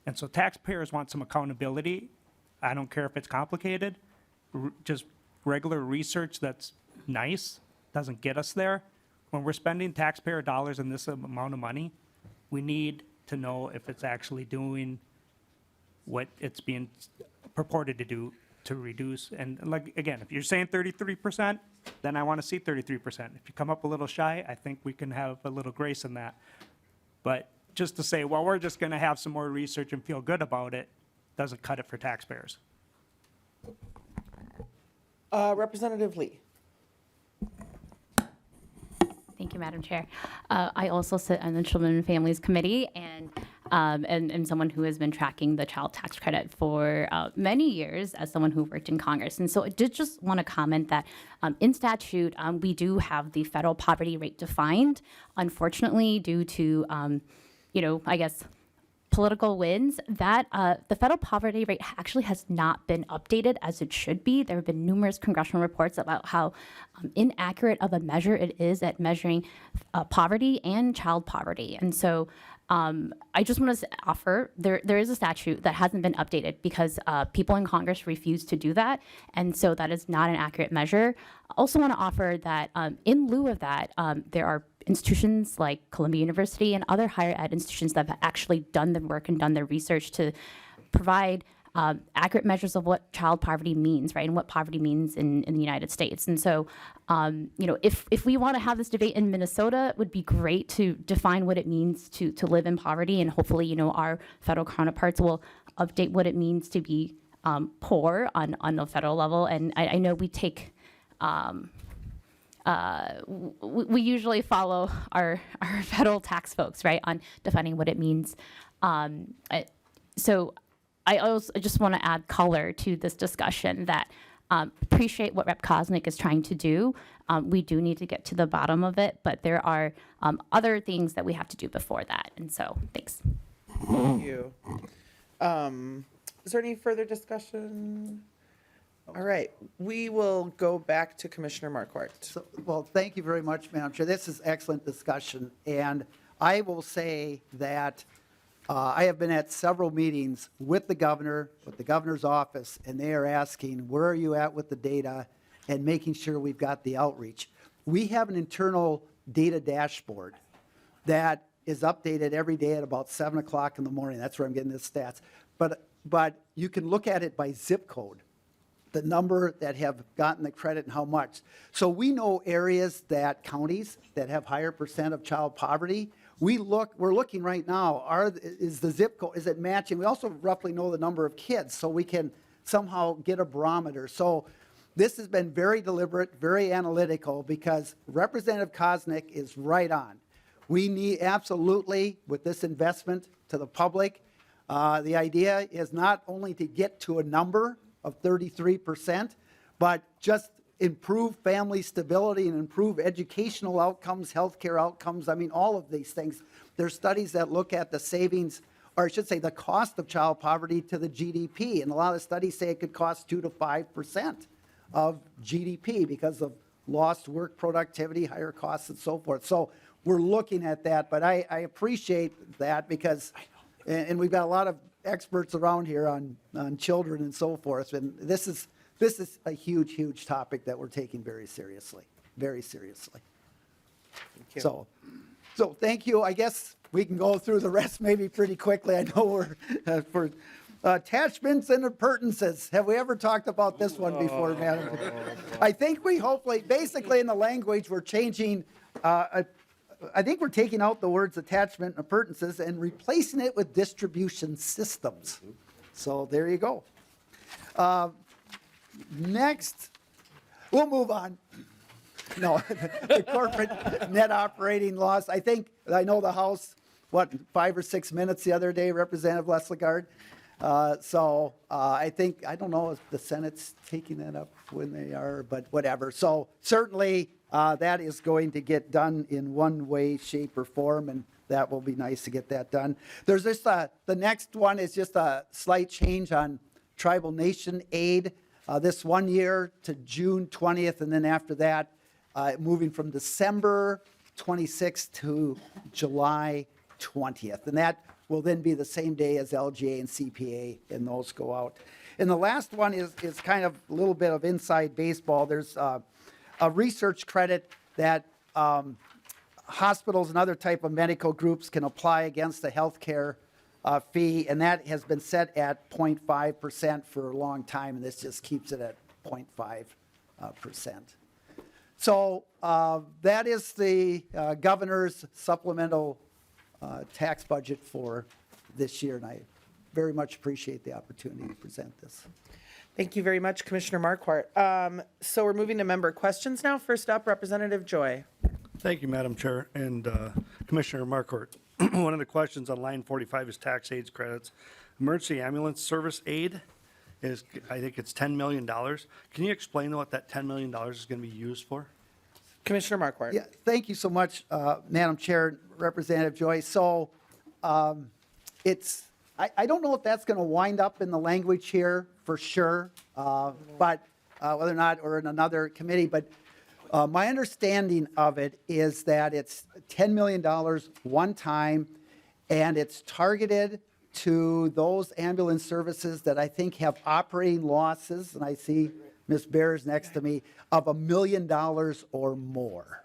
I: And so taxpayers want some accountability. I don't care if it's complicated. Just regular research that's nice doesn't get us there. When we're spending taxpayer dollars in this amount of money, we need to know if it's actually doing what it's being purported to do to reduce. And like, again, if you're saying 33%, then I want to see 33%. If you come up a little shy, I think we can have a little grace in that. But just to say, well, we're just going to have some more research and feel good about it, doesn't cut it for taxpayers.
A: Representative Lee.
K: Thank you, Madam Chair. I also sit on the Children and Families Committee, and and someone who has been tracking the child tax credit for many years as someone who worked in Congress. And so I did just want to comment that in statute, we do have the federal poverty rate defined. Unfortunately, due to, I guess, political wins, that the federal poverty rate actually has not been updated as it should be. There have been numerous congressional reports about how inaccurate of a measure it is at measuring poverty and child poverty. And so I just want to offer, there is a statute that hasn't been updated because people in Congress refuse to do that. And so that is not an accurate measure. I also want to offer that in lieu of that, there are institutions like Columbia University and other higher ed institutions that have actually done the work and done their research to provide accurate measures of what child poverty means, right, and what poverty means in the United States. And so, if we want to have this debate in Minnesota, it would be great to define what it means to live in poverty, and hopefully, our federal counterparts will update what it means to be poor on the federal level. And I know we take we usually follow our federal tax folks, right, on defining what it means. So I also just want to add color to this discussion that appreciate what Rep. Kosnick is trying to do. We do need to get to the bottom of it, but there are other things that we have to do before that. And so, thanks.
A: Thank you. Is there any further discussion? All right, we will go back to Commissioner Marquardt.
E: So, well, thank you very much, Madam Chair. This is excellent discussion. And I will say that I have been at several meetings with the governor, with the governor's office, and they are asking, where are you at with the data, and making sure we've got the outreach. We have an internal data dashboard that is updated every day at about 7 o'clock in the morning. That's where I'm getting the stats. But you can look at it by zip code, the number that have gotten the credit and how much. So we know areas counties that have higher percent of child poverty. We're looking right now, is the zip code, is it matching? We also roughly know the number of kids, so we can somehow get a barometer. So this has been very deliberate, very analytical, because Representative Kosnick is right on. We need absolutely, with this investment to the public, the idea is not only to get to a number of 33%, but just improve family stability and improve educational outcomes, healthcare outcomes. I mean, all of these things. There's studies that look at the savings, or I should say the cost of child poverty to the GDP. And a lot of studies say it could cost 2 to 5% of GDP because of lost work productivity, higher costs, and so forth. So we're looking at that, but I appreciate that because, and we've got a lot of experts around here on children and so forth, and this is a huge, huge topic that we're taking very seriously, very seriously.
A: Thank you.
E: So thank you. I guess we can go through the rest maybe pretty quickly. I know we're for attachments and appurtenances. Have we ever talked about this one before, Madam? I think we hopefully, basically in the language, we're changing. I think we're taking out the words attachment and appurtenances and replacing it with distribution systems. So there you go. Next, we'll move on. No, the corporate net operating loss. I know the House, 5 or 6 minutes the other day, Representative Lesligard. I don't know if the Senate's taking that up when they are, but whatever. So certainly that is going to get done in one way, shape, or form, and that will be nice to get that done. There's just the next one is just a slight change on tribal nation aid. This 1 year to June 20th, and then after that, moving from December 26th to July 20th. And that will then be the same day as LGA and CPA, and those go out. And the last one is kind of a little bit of inside baseball. There's a research credit that hospitals and other type of medical groups can apply against the healthcare fee, and that has been set at 0.5% for a long time, and this just keeps it at 0.5%. So that is the governor's supplemental tax budget for this year, and I very much appreciate the opportunity to present this.
A: Thank you very much, Commissioner Marquardt. So we're moving to member questions now. First up, Representative Joy.
L: Thank you, Madam Chair and Commissioner Marquardt.
I: one of the questions on line 45 is tax aids credits. Emergency ambulance service aid is, I think it's $10 million. Can you explain what that $10 million is going to be used for?
A: Commissioner Marquardt.
E: Yeah, thank you so much, Madam Chair, Representative Joy. So I don't know if that's going to wind up in the language here for sure, but whether or not, or in another committee, but my understanding of it is that it's $10 million one time, and it's targeted to those ambulance services that I think have operating losses, and I see Ms. Bears next to me, of $1 million or more.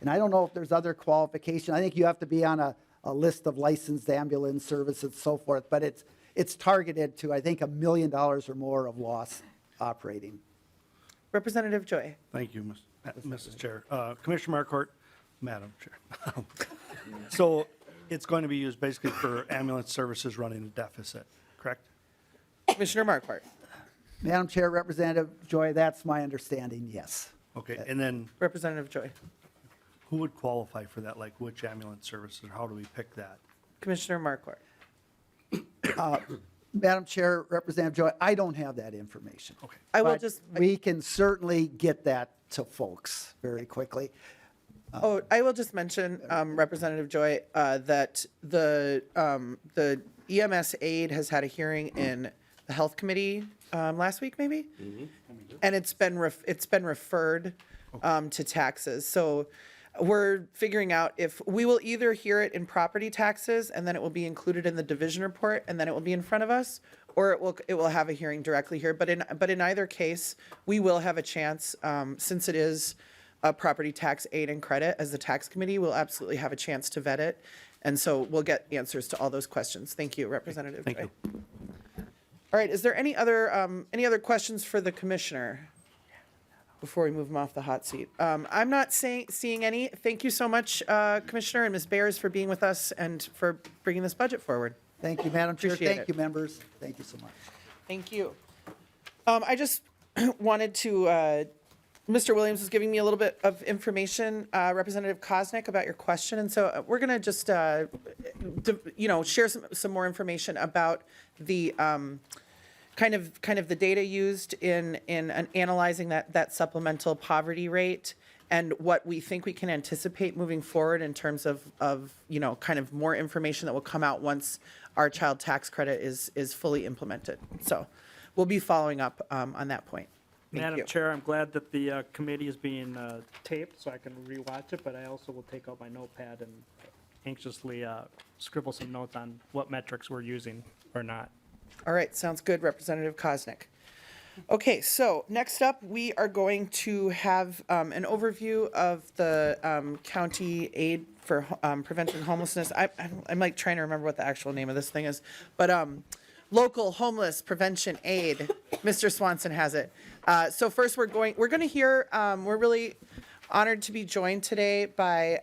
E: And I don't know if there's other qualification. I think you have to be on a list of licensed ambulance services and so forth, but it's targeted to, I think, $1 million or more of loss operating.
A: Representative Joy.
I: Thank you, Mrs. Chair. Commissioner Marquardt, Madam Chair. So it's going to be used basically for ambulance services running a deficit, correct?
A: Commissioner Marquardt.
E: Madam Chair, Representative Joy, that's my understanding, yes.
I: Okay, and then
A: Representative Joy.
I: who would qualify for that? Like which ambulance services? How do we pick that?
A: Commissioner Marquardt.
E: Madam Chair, Representative Joy, I don't have that information.
I: Okay.
A: I will
E: But
A: just,
E: we can certainly get that to folks very quickly.
A: I will just mention, Representative Joy, that the EMS aid has had a hearing in the Health Committee last week, maybe? And it's been referred to taxes. So we're figuring out if, we will either hear it in property taxes, and then it will be included in the division report, and then it will be in front of us, or it will have a hearing directly here. But in either case, we will have a chance, since it is a property tax aid and credit, as the tax committee, we'll absolutely have a chance to vet it. And so we'll get answers to all those questions. Thank you, Representative Joy.
I: Thank you.
A: All right, is there any other questions for the commissioner before we move him off the hot seat? I'm not seeing any. Thank you so much, Commissioner and Ms. Bears, for being with us and for bringing this budget forward.
E: Thank you, Madam Chair.
A: Appreciate
E: Thank
A: it.
E: you, members. Thank you so much.
A: Thank you. I just wanted to, Mr. Williams was giving me a little bit of information, Representative Koznick, about your question. And so we're going to just, share some more information about the kind of the data used in analyzing that supplemental poverty rate and what we think we can anticipate moving forward in terms of kind of more information that will come out once our child tax credit is fully implemented. So we'll be following up on that point. Thank
I: Madam
A: you.
I: Chair, I'm glad that the committee is being taped so I can rewatch it, but I also will take out my notepad and anxiously scribble some notes on what metrics we're using or not.
A: All right, sounds good, Representative Koznick. Okay, so next up, we are going to have an overview of the county aid for preventing homelessness. I'm like trying to remember what the actual name of this thing is, but local homeless prevention aid. Mr. Swanson has it. So first, we're going to hear. We're really honored to be joined today by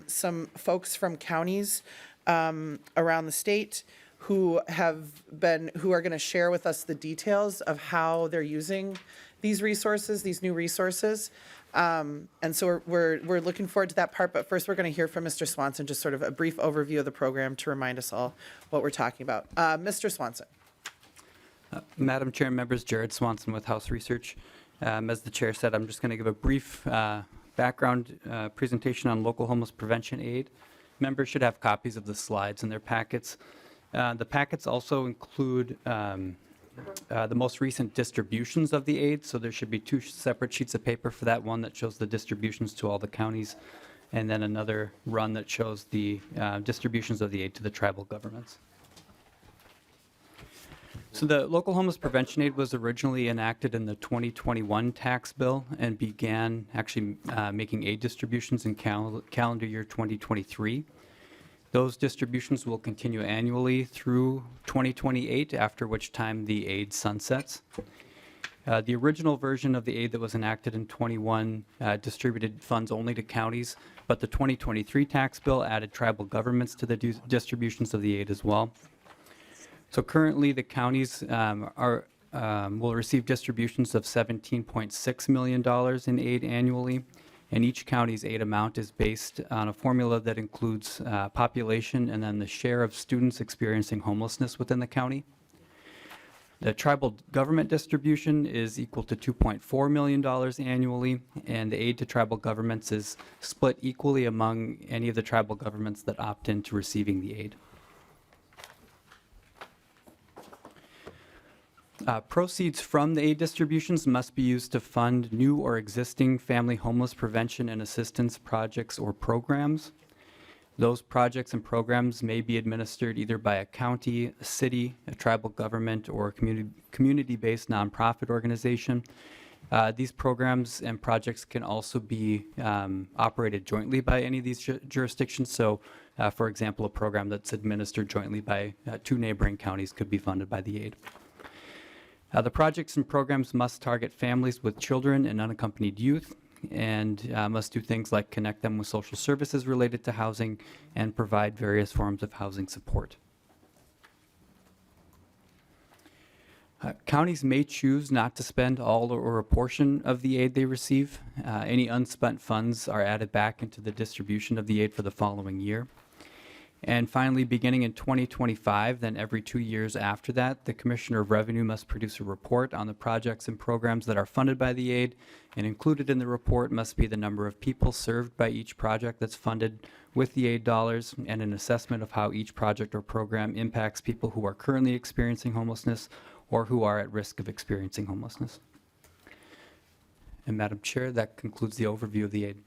A: some folks from counties around the state who are going to share with us the details of how they're using these resources, these new resources. And so we're looking forward to that part. But first, we're going to hear from Mr. Swanson, just sort of a brief overview of the program to remind us all what we're talking about. Mr. Swanson.
L: Madam Chair, members, Jared Swanson with House Research. As the chair said, I'm just going to give a brief background presentation on local homeless prevention aid. Members should have copies of the slides in their packets. The packets also include the most recent distributions of the aid, so there should be two separate sheets of paper for that, one that shows the distributions to all the counties, and then another run that shows the distributions of the aid to the tribal governments. So the local homeless prevention aid was originally enacted in the 2021 tax bill and began actually making aid distributions in calendar year 2023. Those distributions will continue annually through 2028, after which time the aid sunsets. The original version of the aid that was enacted in 21 distributed funds only to counties, but the 2023 tax bill added tribal governments to the distributions of the aid as well. So currently, the counties will receive distributions of $17.6 million in aid annually, and each county's aid amount is based on a formula that includes population and then the share of students experiencing homelessness within the county. The tribal government distribution is equal to $2.4 million annually, and the aid to tribal governments is split equally among any of the tribal governments that opt into receiving the aid. Proceeds from the aid distributions must be used to fund new or existing family homeless prevention and assistance projects or programs. Those projects and programs may be administered either by a county, a city, a tribal government, or a community-based nonprofit organization. These programs and projects can also be operated jointly by any of these jurisdictions. So, for example, a program that's administered jointly by 2 neighboring counties could be funded by the aid. The projects and programs must target families with children and unaccompanied youth, and must do things like connect them with social services related to housing and provide various forms of housing support. Counties may choose not to spend all or a portion of the aid they receive. Any unspent funds are added back into the distribution of the aid for the following year. And finally, beginning in 2025, then every 2 years after that, the Commissioner of Revenue must produce a report on the projects and programs that are funded by the aid, and included in the report must be the number of people served by each project that's funded with the aid dollars, and an assessment of how each project or program impacts people who are currently experiencing homelessness or who are at risk of experiencing homelessness. And Madam Chair, that concludes the overview of the aid.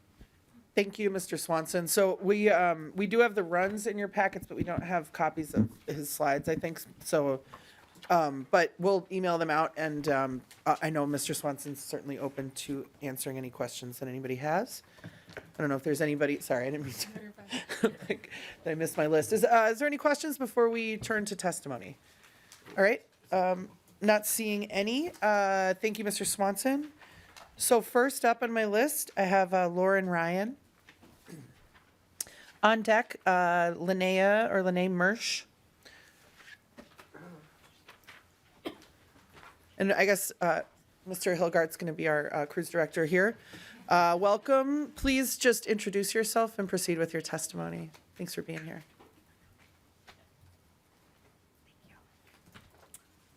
A: Thank you, Mr. Swanson. So we do have the runs in your packets, but we don't have copies of his slides, I think. So, but we'll email them out, and I know Mr. Swanson's certainly open to answering any questions that anybody has. I don't know if there's anybody, sorry, I didn't mean to, like, did I miss my list? Is there any questions before we turn to testimony? All right, not seeing any. Thank you, Mr. Swanson. So first up on my list, I have Lauren Ryan. On deck, Linnea Mersch. And I guess Mr. Hilgart's going to be our cruise director here. Welcome. Please just introduce yourself and proceed with your testimony. Thanks for being here.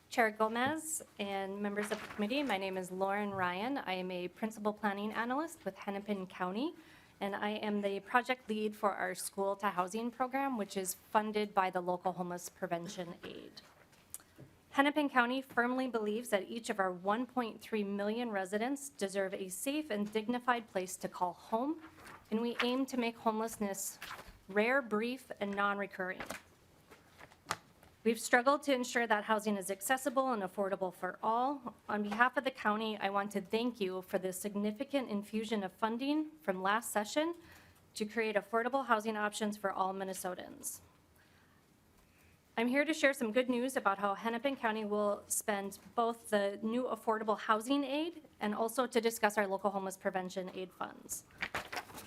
M: Chair Gomez and members of the committee, my name is Lauren Ryan. I am a principal planning analyst with Hennepin County, and I am the project lead for our school to housing program, which is funded by the local homeless prevention aid. Hennepin County firmly believes that each of our 1.3 million residents deserve a safe and dignified place to call home, and we aim to make homelessness rare, brief, and non-recurring. We've struggled to ensure that housing is accessible and affordable for all. On behalf of the county, I want to thank you for the significant infusion of funding from last session to create affordable housing options for all Minnesotans. I'm here to share some good news about how Hennepin County will spend both the new affordable housing aid and also to discuss our local homeless prevention aid funds.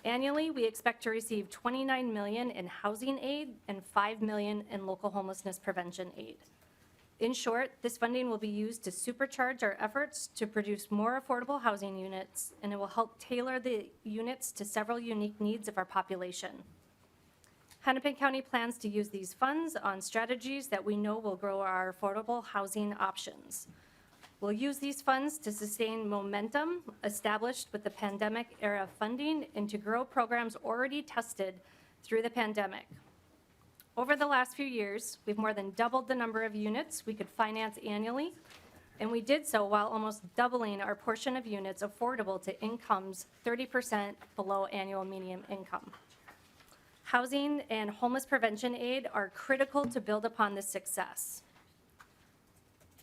M: Annually, we expect to receive $29 million in housing aid and $5 million in local homelessness prevention aid. In short, this funding will be used to supercharge our efforts to produce more affordable housing units, and it will help tailor the units to several unique needs of our population. Hennepin County plans to use these funds on strategies that we know will grow our affordable housing options. We'll use these funds to sustain momentum established with the pandemic era funding and to grow programs already tested through the pandemic. Over the last few years, we've more than doubled the number of units we could finance annually, and we did so while almost doubling our portion of units affordable to incomes 30% below annual median income. Housing and homeless prevention aid are critical to build upon this success.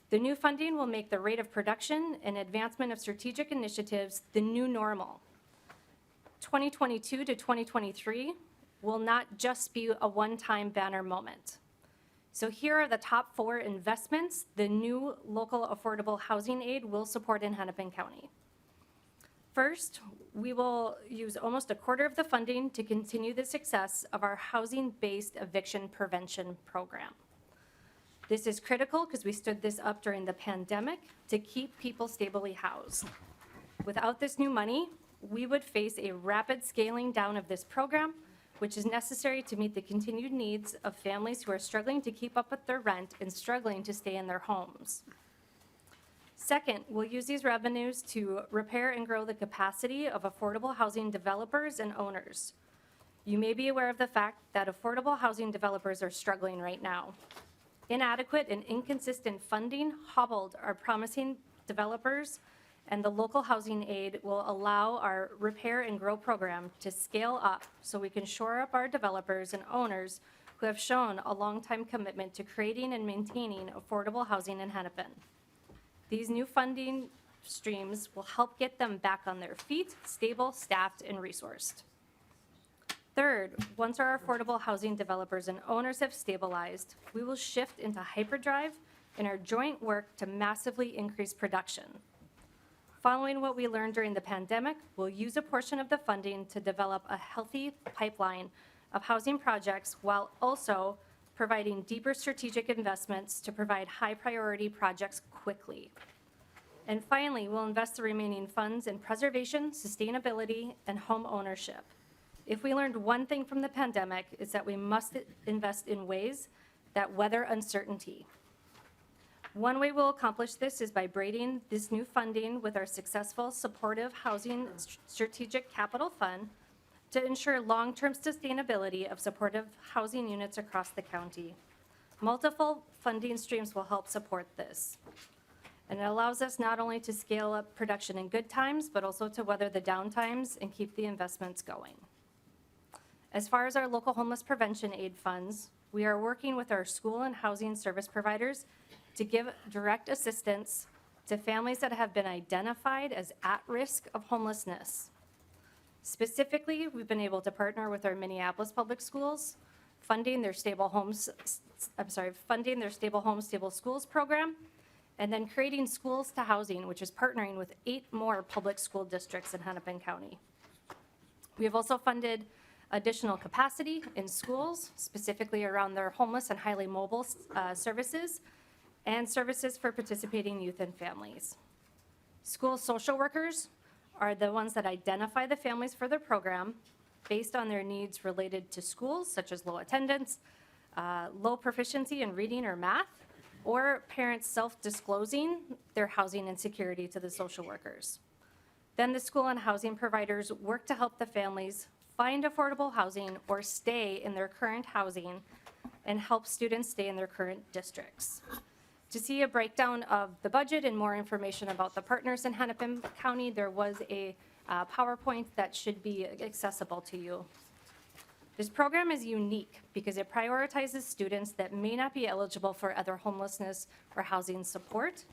M: The new funding will make the rate of production and advancement of strategic initiatives the new normal. 2022 to 2023 will not just be a one-time banner moment. So here are the top 4 investments the new local affordable housing aid will support in Hennepin County. First, we will use almost a quarter of the funding to continue the success of our housing-based eviction prevention program. This is critical because we stood this up during the pandemic to keep people stably housed. Without this new money, we would face a rapid scaling down of this program, which is necessary to meet the continued needs of families who are struggling to keep up with their rent and struggling to stay in their homes. Second, we'll use these revenues to repair and grow the capacity of affordable housing developers and owners. You may be aware of the fact that affordable housing developers are struggling right now. Inadequate and inconsistent funding hobbled our promising developers, and the local housing aid will allow our repair and grow program to scale up so we can shore up our developers and owners who have shown a long-time commitment to creating and maintaining affordable housing in Hennepin. These new funding streams will help get them back on their feet, stable, staffed, and resourced. Third, once our affordable housing developers and owners have stabilized, we will shift into hyperdrive in our joint work to massively increase production. Following what we learned during the pandemic, we'll use a portion of the funding to develop a healthy pipeline of housing projects while also providing deeper strategic investments to provide high-priority projects quickly. And finally, we'll invest the remaining funds in preservation, sustainability, and home ownership. If we learned one thing from the pandemic, it's that we must invest in ways that weather uncertainty. One way we'll accomplish this is by braiding this new funding with our successful supportive housing strategic capital fund to ensure long-term sustainability of supportive housing units across the county. Multiple funding streams will help support this. And it allows us not only to scale up production in good times, but also to weather the down times and keep the investments going. As far as our local homeless prevention aid funds, we are working with our school and housing service providers to give direct assistance to families that have been identified as at risk of homelessness. Specifically, we've been able to partner with our Minneapolis Public Schools, funding their Stable Homes, Stable Schools program, and then creating Schools to Housing, which is partnering with 8 more public school districts in Hennepin County. We have also funded additional capacity in schools, specifically around their homeless and highly mobile services, and services for participating youth and families. School social workers are the ones that identify the families for their program based on their needs related to schools, such as low attendance, low proficiency in reading or math, or parents self-disclosing their housing insecurity to the social workers. Then the school and housing providers work to help the families find affordable housing or stay in their current housing and help students stay in their current districts. To see a breakdown of the budget and more information about the partners in Hennepin County, there was a PowerPoint that should be accessible to you. This program is unique because it prioritizes students that may not be eligible for other homelessness or housing support.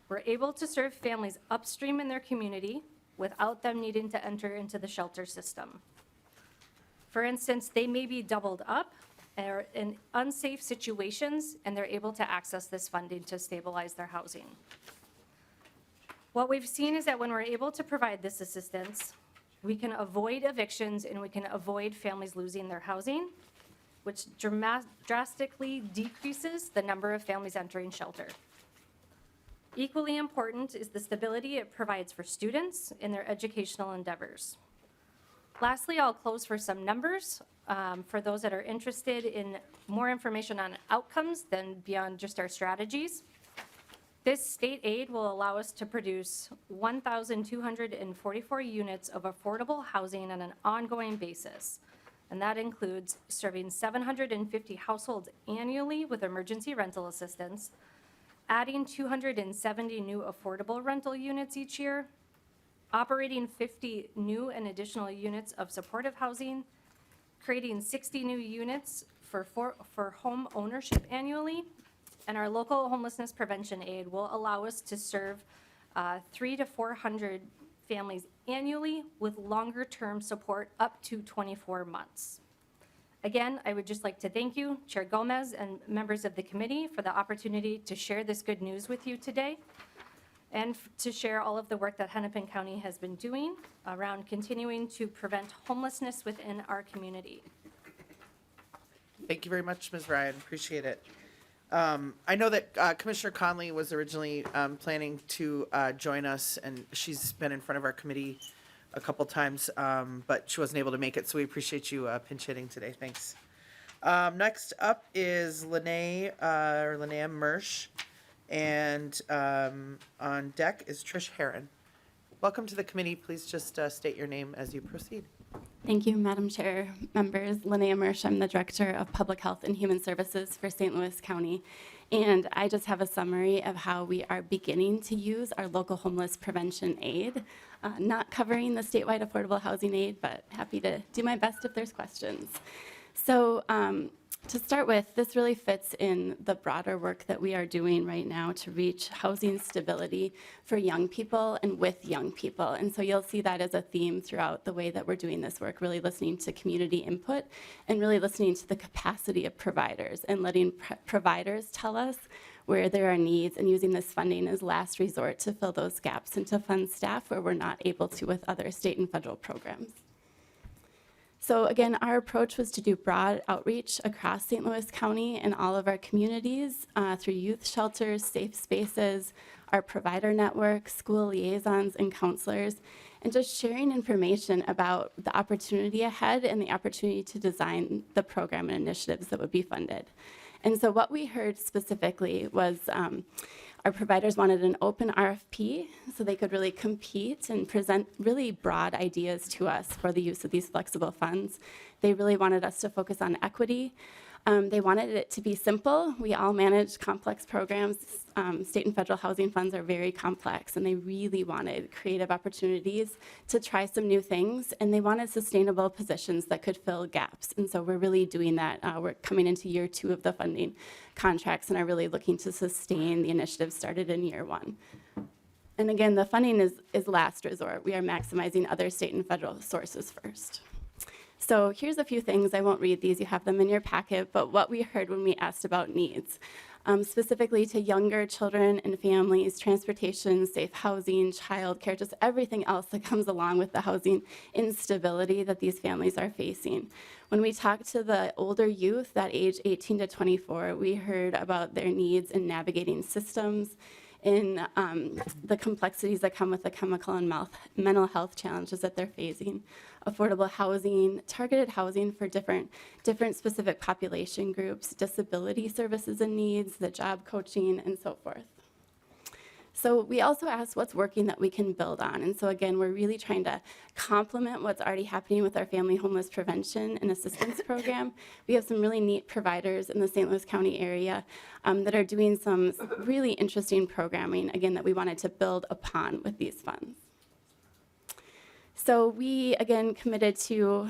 M: We're able to serve families upstream in their community without them needing to enter into the shelter system. For instance, they may be doubled up or in unsafe situations, and they're able to access this funding to stabilize their housing. What we've seen is that when we're able to provide this assistance, we can avoid evictions and we can avoid families losing their housing, which drastically decreases the number of families entering shelter. Equally important is the stability it provides for students in their educational endeavors. Lastly, I'll close for some numbers for those that are interested in more information on outcomes than beyond just our strategies. This state aid will allow us to produce 1,244 units of affordable housing on an ongoing basis. And that includes serving 750 households annually with emergency rental assistance, adding 270 new affordable rental units each year, operating 50 new and additional units of supportive housing, creating 60 new units for home ownership annually, and our local homelessness prevention aid will allow us to serve 300 to 400 families annually with longer term support up to 24 months. Again, I would just like to thank you, Chair Gomez and members of the committee, for the opportunity to share this good news with you today and to share all of the work that Hennepin County has been doing around continuing to prevent homelessness within our community.
A: Thank you very much, Ms. Ryan. Appreciate it. I know that Commissioner Conley was originally planning to join us, and she's been in front of our committee a couple times, but she wasn't able to make it, so we appreciate you pinch hitting today. Thanks. Next up is Linnea Mersch, and on deck is Trish Heron. Welcome to the committee. Please just state your name as you proceed.
N: Thank you, Madam Chair, members. Linnea Mersch, I'm the Director of Public Health and Human Services for St. Louis County. And I just have a summary of how we are beginning to use our local homeless prevention aid. Not covering the statewide affordable housing aid, but happy to do my best if there's questions. So to start with, this really fits in the broader work that we are doing right now to reach housing stability for young people and with young people. And so you'll see that as a theme throughout the way that we're doing this work, really listening to community input and really listening to the capacity of providers and letting providers tell us where there are needs and using this funding as last resort to fill those gaps and to fund staff where we're not able to with other state and federal programs. So again, our approach was to do broad outreach across St. Louis County and all of our communities through youth shelters, safe spaces, our provider network, school liaisons, and counselors, and just sharing information about the opportunity ahead and the opportunity to design the program and initiatives that would be funded. And so what we heard specifically was our providers wanted an open RFP so they could really compete and present really broad ideas to us for the use of these flexible funds. They really wanted us to focus on equity. They wanted it to be simple. We all manage complex programs. State and federal housing funds are very complex, and they really wanted creative opportunities to try some new things, and they wanted sustainable positions that could fill gaps. And so we're really doing that. We're coming into year 2 of the funding contracts and are really looking to sustain the initiative started in year 1. And again, the funding is last resort. We are maximizing other state and federal sources first. So here's a few things. I won't read these. You have them in your packet. But what we heard when we asked about needs, specifically to younger children and families, transportation, safe housing, childcare, just everything else that comes along with the housing instability that these families are facing. When we talked to the older youth, that age 18 to 24, we heard about their needs in navigating systems, in the complexities that come with the chemical and mental health challenges that they're facing, affordable housing, targeted housing for different specific population groups, disability services and needs, the job coaching, and so forth. So we also asked what's working that we can build on. And so again, we're really trying to complement what's already happening with our family homeless prevention and assistance program. We have some really neat providers in the St. Louis County area that are doing some really interesting programming, again, that we wanted to build upon with these funds. So we, again, committed to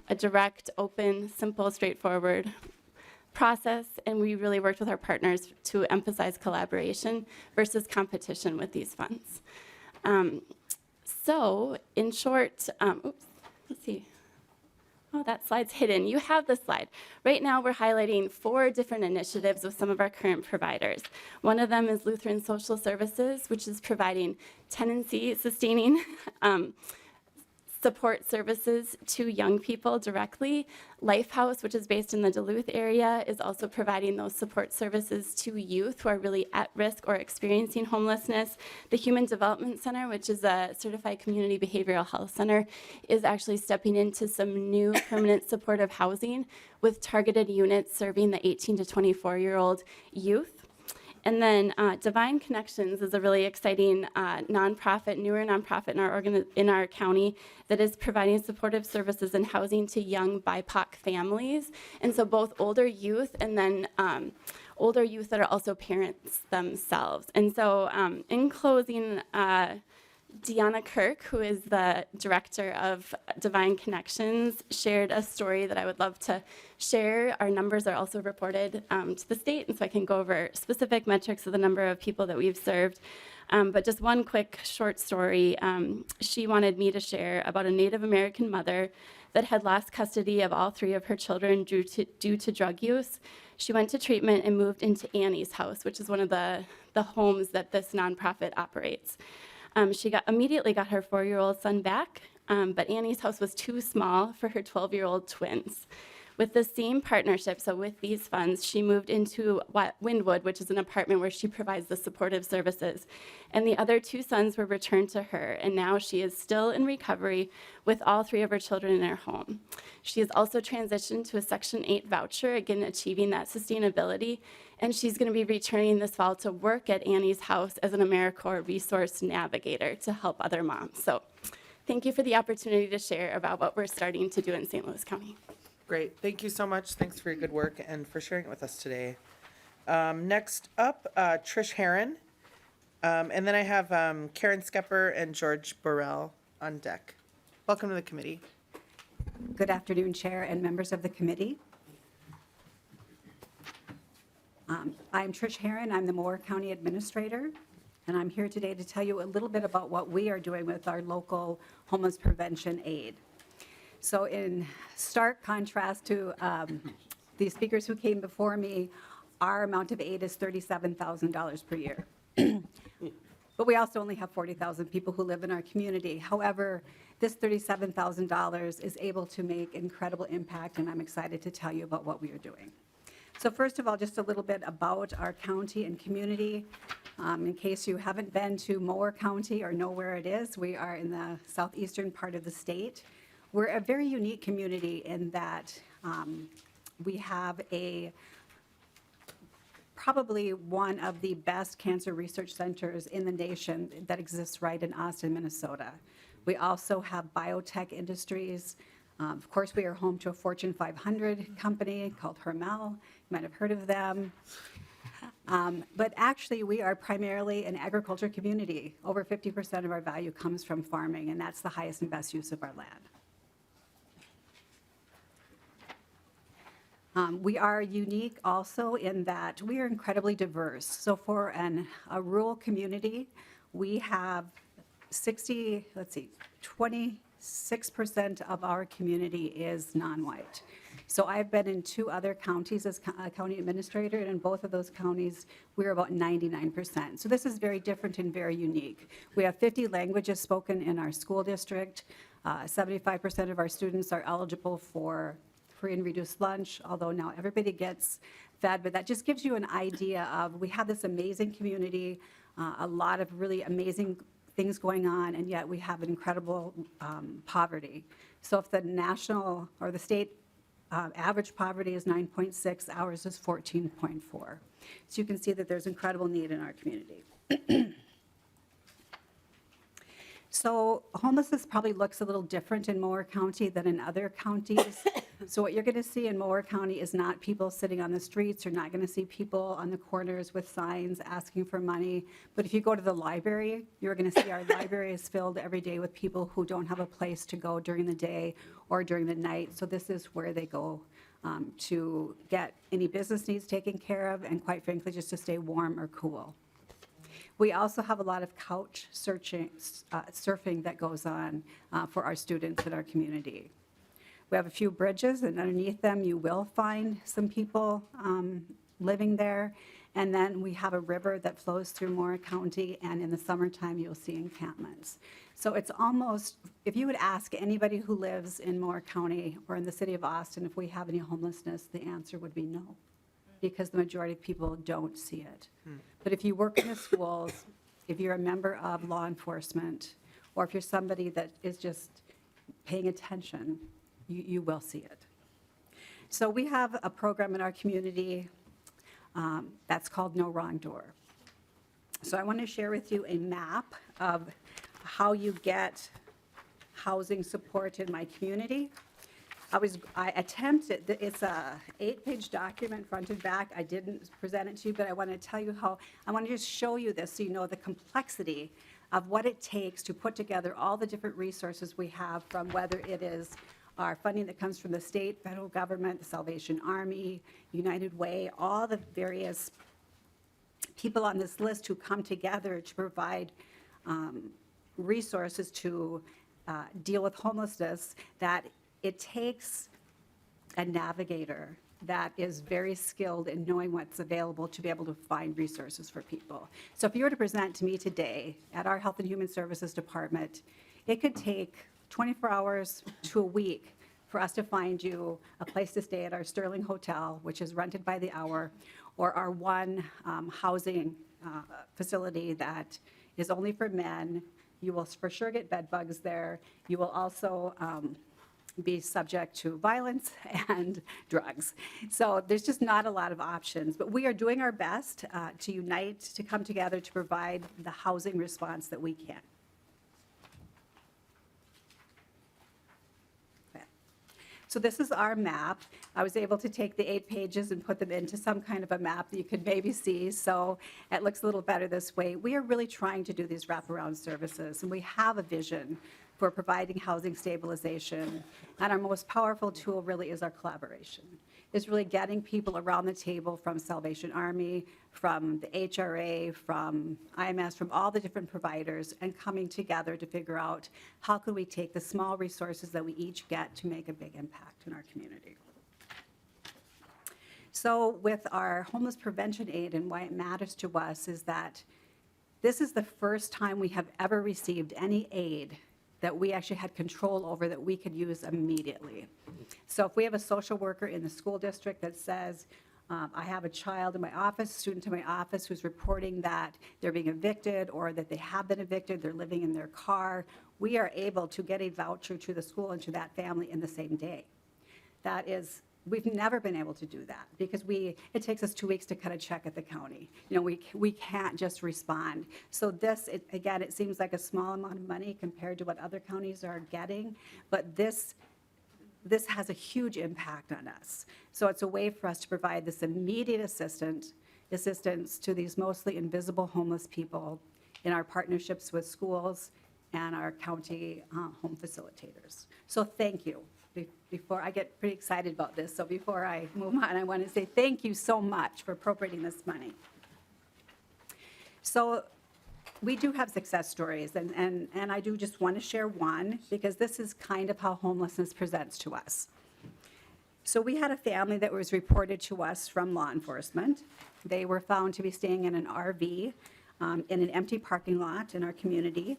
N: a direct, open, simple, straightforward process, and we really worked with our partners to emphasize collaboration versus competition with these funds. So in short, let's see. Oh, that slide's hidden. You have the slide. Right now, we're highlighting 4 different initiatives with some of our current providers. One of them is Lutheran Social Services, which is providing tenancy sustaining support services to young people directly. Lifehouse, which is based in the Duluth area, is also providing those support services to youth who are really at risk or experiencing homelessness. The Human Development Center, which is a certified community behavioral health center, is actually stepping into some new permanent supportive housing with targeted units serving the 18 to 24-year-old youth. And then Divine Connections is a really exciting nonprofit, newer nonprofit in our county that is providing supportive services and housing to young BIPOC families. And so both older youth and then older youth that are also parents themselves. And so in closing, Deanna Kirk, who is the director of Divine Connections, shared a story that I would love to share. Our numbers are also reported to the state, and so I can go over specific metrics of the number of people that we've served. But just one quick short story. She wanted me to share about a Native American mother that had lost custody of all 3 of her children due to drug use. She went to treatment and moved into Annie's house, which is one of the homes that this nonprofit operates. She immediately got her 4-year-old son back, but Annie's house was too small for her 12-year-old twins. With the same partnership, so with these funds, she moved into Wynwood, which is an apartment where she provides the supportive services. And the other 2 sons were returned to her, and now she is still in recovery with all 3 of her children in her home. She has also transitioned to a Section 8 voucher, again achieving that sustainability, and she's going to be returning this fall to work at Annie's house as an AmeriCorps resource navigator to help other moms. So thank you for the opportunity to share about what we're starting to do in St. Louis County.
A: Great. Thank you so much. Thanks for your good work and for sharing it with us today. Next up, Trish Herron. And then I have Karen Skepper and George Burrell on deck. Welcome to the committee.
O: Good afternoon, Chair and members of the committee. I'm Trish Herron. I'm the Moore County Administrator, and I'm here today to tell you a little bit about what we are doing with our local homeless prevention aid. So in stark contrast to the speakers who came before me, our amount of aid is $37,000 per year. But we also only have 40,000 people who live in our community. However, this $37,000 is able to make incredible impact, and I'm excited to tell you about what we are doing. So first of all, just a little bit about our county and community. In case you haven't been to Moore County or know where it is, we are in the southeastern part of the state. We're a very unique community in that we have probably one of the best cancer research centers in the nation that exists right in Austin, Minnesota. We also have biotech industries. Of course, we are home to a Fortune 500 company called Hermel. You might have heard of them. But actually, we are primarily an agriculture community. Over 50% of our value comes from farming, and that's the highest and best use of our land. We are unique also in that we are incredibly diverse. So for a rural community, we have 26% of our community is non-white. So I've been in 2 other counties as county administrator, and in both of those counties, we're about 99%. So this is very different and very unique. We have 50 languages spoken in our school district. 75% of our students are eligible for free and reduced lunch, although now everybody gets fed, but that just gives you an idea of, we have this amazing community, a lot of really amazing things going on, and yet we have incredible poverty. So if the national or the state average poverty is 9.6, ours is 14.4. So you can see that there's incredible need in our community. So homelessness probably looks a little different in Moore County than in other counties. So what you're going to see in Moore County is not people sitting on the streets. You're not going to see people on the corners with signs asking for money. But if you go to the library, you're going to see our library is filled every day with people who don't have a place to go during the day or during the night. So this is where they go to get any business needs taken care of, and quite frankly, just to stay warm or cool. We also have a lot of couch surfing that goes on for our students in our community. We have a few bridges, and underneath them you will find some people living there. And then we have a river that flows through Moore County, and in the summertime you'll see encampments. So it's almost, if you would ask anybody who lives in Moore County or in the city of Austin if we have any homelessness, the answer would be no, because the majority of people don't see it. But if you work in the schools, if you're a member of law enforcement, or if you're somebody that is just paying attention, you will see it. So we have a program in our community that's called No Wrong Door. So I want to share with you a map of how you get housing support in my community. I attempted, it's a 8-page document front and back. I didn't present it to you, but I want to tell you how, I want to just show you this so you know the complexity of what it takes to put together all the different resources we have, from whether it is our funding that comes from the state, federal government, the Salvation Army, United Way, all the various people on this list who come together to provide resources to deal with homelessness, that it takes a navigator that is very skilled in knowing what's available to be able to find resources for people. So if you were to present to me today at our Health and Human Services Department, it could take 24 hours to a week for us to find you a place to stay at our Sterling Hotel, which is rented by the hour, or our one housing facility that is only for men. You will for sure get bed bugs there. You will also be subject to violence and drugs. So there's just not a lot of options, but we are doing our best to unite, to come together to provide the housing response that we can. So this is our map. I was able to take the 8 pages and put them into some kind of a map that you could maybe see, so it looks a little better this way. We are really trying to do these wraparound services, and we have a vision for providing housing stabilization. And our most powerful tool really is our collaboration. It's really getting people around the table from Salvation Army, from the HRA, from IMS, from all the different providers, and coming together to figure out how can we take the small resources that we each get to make a big impact in our community. So with our homeless prevention aid, and why it matters to us is that this is the first time we have ever received any aid that we actually had control over that we could use immediately. So if we have a social worker in the school district that says, I have a child in my office, student in my office who's reporting that they're being evicted or that they have been evicted, they're living in their car, we are able to get a voucher to the school and to that family in the same day. That is, we've never been able to do that because it takes us 2 weeks to cut a check at the county. You know, we can't just respond. So this, again, it seems like a small amount of money compared to what other counties are getting, but this has a huge impact on us. So it's a way for us to provide this immediate assistance to these mostly invisible homeless people in our partnerships with schools and our county home facilitators. So thank you. Before I get pretty excited about this, so before I move on, I want to say thank you so much for appropriating this money. So we do have success stories, and I do just want to share one because this is kind of how homelessness presents to us. So we had a family that was reported to us from law enforcement. They were found to be staying in an RV in an empty parking lot in our community.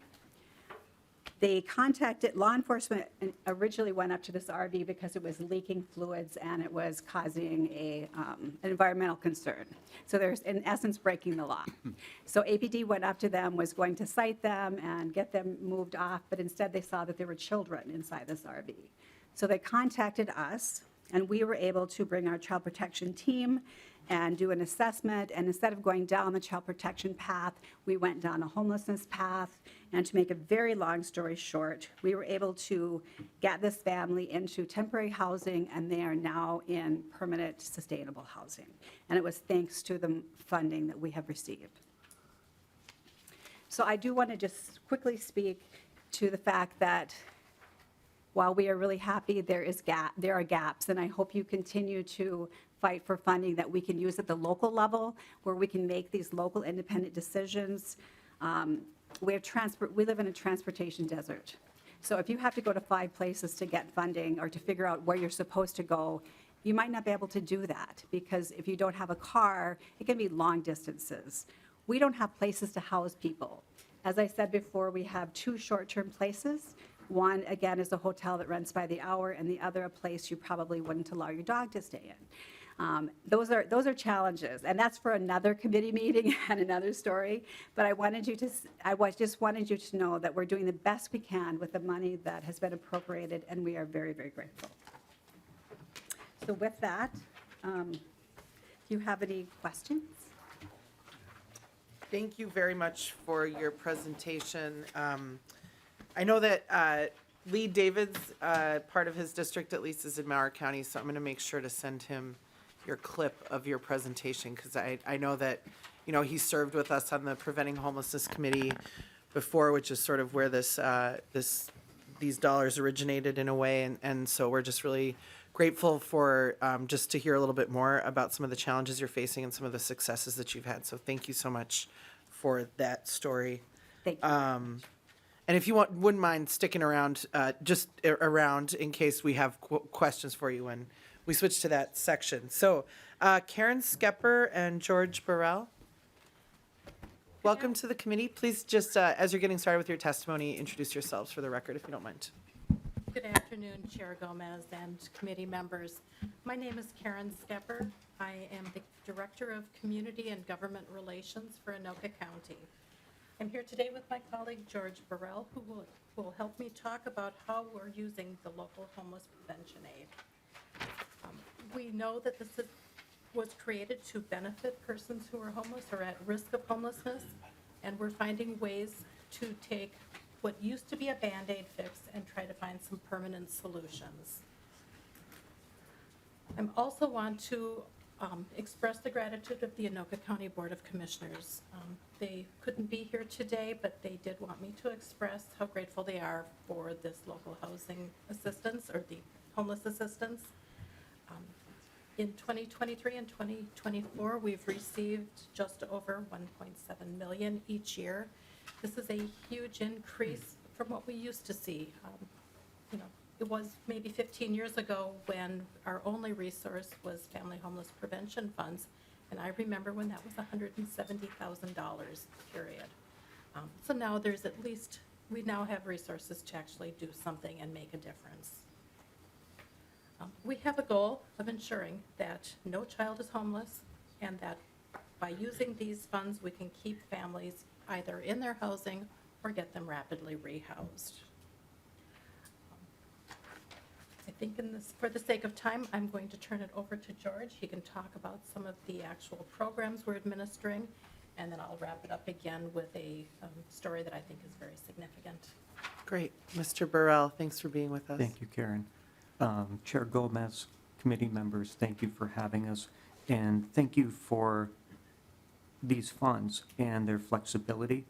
O: They contacted law enforcement and originally went up to this RV because it was leaking fluids and it was causing an environmental concern. So there's, in essence, breaking the law. So APD went up to them, was going to cite them and get them moved off, but instead they saw that there were children inside this RV. So they contacted us, and we were able to bring our child protection team and do an assessment, and instead of going down the child protection path, we went down a homelessness path, and to make a very long story short, we were able to get this family into temporary housing, and they are now in permanent sustainable housing. And it was thanks to the funding that we have received. So I do want to just quickly speak to the fact that while we are really happy, there are gaps, and I hope you continue to fight for funding that we can use at the local level, where we can make these local independent decisions. We live in a transportation desert. So if you have to go to 5 places to get funding or to figure out where you're supposed to go, you might not be able to do that, because if you don't have a car, it can be long distances. We don't have places to house people. As I said before, we have 2 short-term places. One, again, is a hotel that rents by the hour, and the other a place you probably wouldn't allow your dog to stay in. Those are challenges, and that's for another committee meeting and another story. But I just wanted you to know that we're doing the best we can with the money that has been appropriated, and we are very, very grateful. So with that, do you have any questions?
A: Thank you very much for your presentation. I know that Lee David's part of his district, at least, is in Mower County, so I'm going to make sure to send him your clip of your presentation, because I know that, you know, he served with us on the Preventing Homelessness Committee before, which is sort of where these dollars originated in a way, and so we're just really grateful for just to hear a little bit more about some of the challenges you're facing and some of the successes that you've had. So thank you so much for that story.
O: Thank you.
A: And if you wouldn't mind sticking around, just around in case we have questions for you when we switch to that section. So Karen Skepper and George Burrell, welcome to the committee. Please just, as you're getting started with your testimony, introduce yourselves for the record, if you don't mind.
P: Good afternoon. afternoon, Chair Gomez and committee members. My name is Karen Skepper. I am the Director of Community and Government Relations for Anoka County. I'm here today with my colleague George Burrell, who will help me talk about how we're using the local homeless prevention aid. We know that this was created to benefit persons who are homeless or at risk of homelessness, and we're finding ways to take what used to be a Band-Aid fix and try to find some permanent solutions. I also want to express the gratitude of the Anoka County Board of Commissioners. They couldn't be here today, but they did want me to express how grateful they are for this local housing assistance or the homeless assistance. In 2023 and 2024, we've received just over 1.7 million each year. This is a huge increase from what we used to see. It was maybe 15 years ago when our only resource was family homeless prevention funds, and I remember when that was $170,000 period. So now there's at least, we now have resources to actually do something and make a difference. We have a goal of ensuring that no child is homeless, and that by using these funds, we can keep families either in their housing or get them rapidly rehoused. I think for the sake of time, I'm going to turn it over to George. He can talk about some of the actual programs we're administering, and then I'll wrap it up again with a story that I think is very significant.
A: Great. Mr. Burrell, thanks for being with us.
Q: Thank you, Karen. Chair Gomez, committee members, thank you for having us, and thank you for these funds and their flexibility.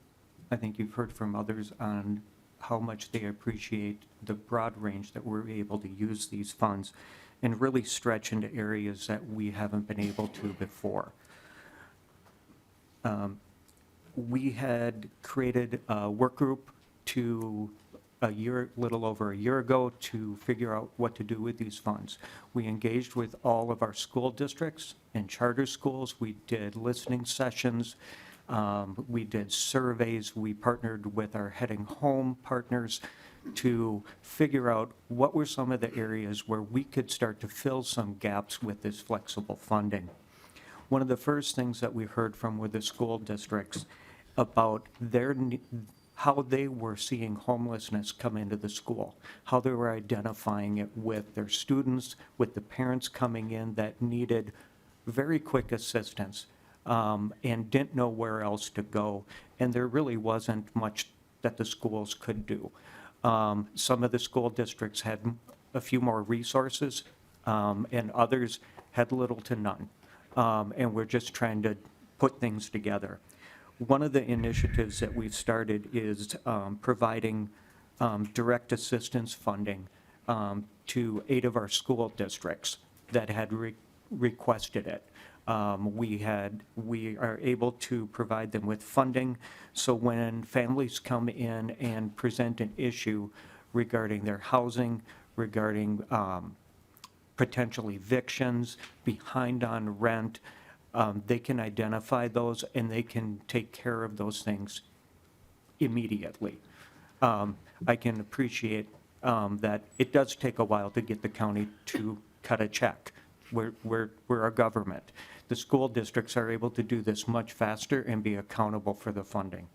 Q: I think you've heard from others on how much they appreciate the broad range that we're able to use these funds and really stretch into areas that we haven't been able to before. We had created a work group little over a year ago to figure out what to do with these funds. We engaged with all of our school districts and charter schools. We did listening sessions. We did surveys. We partnered with our Heading Home partners to figure out what were some of the areas where we could start to fill some gaps with this flexible funding. One of the first things that we heard from were the school districts about how they were seeing homelessness come into the school, how they were identifying it with their students, with the parents coming in that needed very quick assistance and didn't know where else to go. And there really wasn't much that the schools could do. Some of the school districts had a few more resources and others had little to none. And we're just trying to put things together. One of the initiatives that we've started is providing direct assistance funding to 8 of our school districts that had requested it. We are able to provide them with funding, so when families come in and present an issue regarding their housing, regarding potential evictions, behind on rent, they can identify those and they can take care of those things immediately. I can appreciate that it does take a while to get the county to cut a check. We're a government. The school districts are able to do this much faster and be accountable for the funding.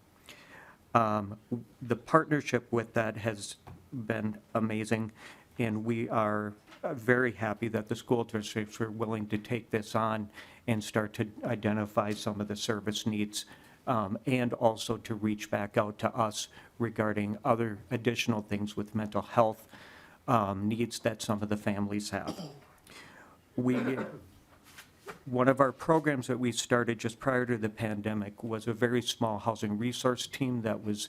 Q: The partnership with that has been amazing, and we are very happy that the school districts are willing to take this on and start to identify some of the service needs and also to reach back out to us regarding other additional things with mental health needs that some of the families have. One of our programs that we started just prior to the pandemic was a very small housing resource team that was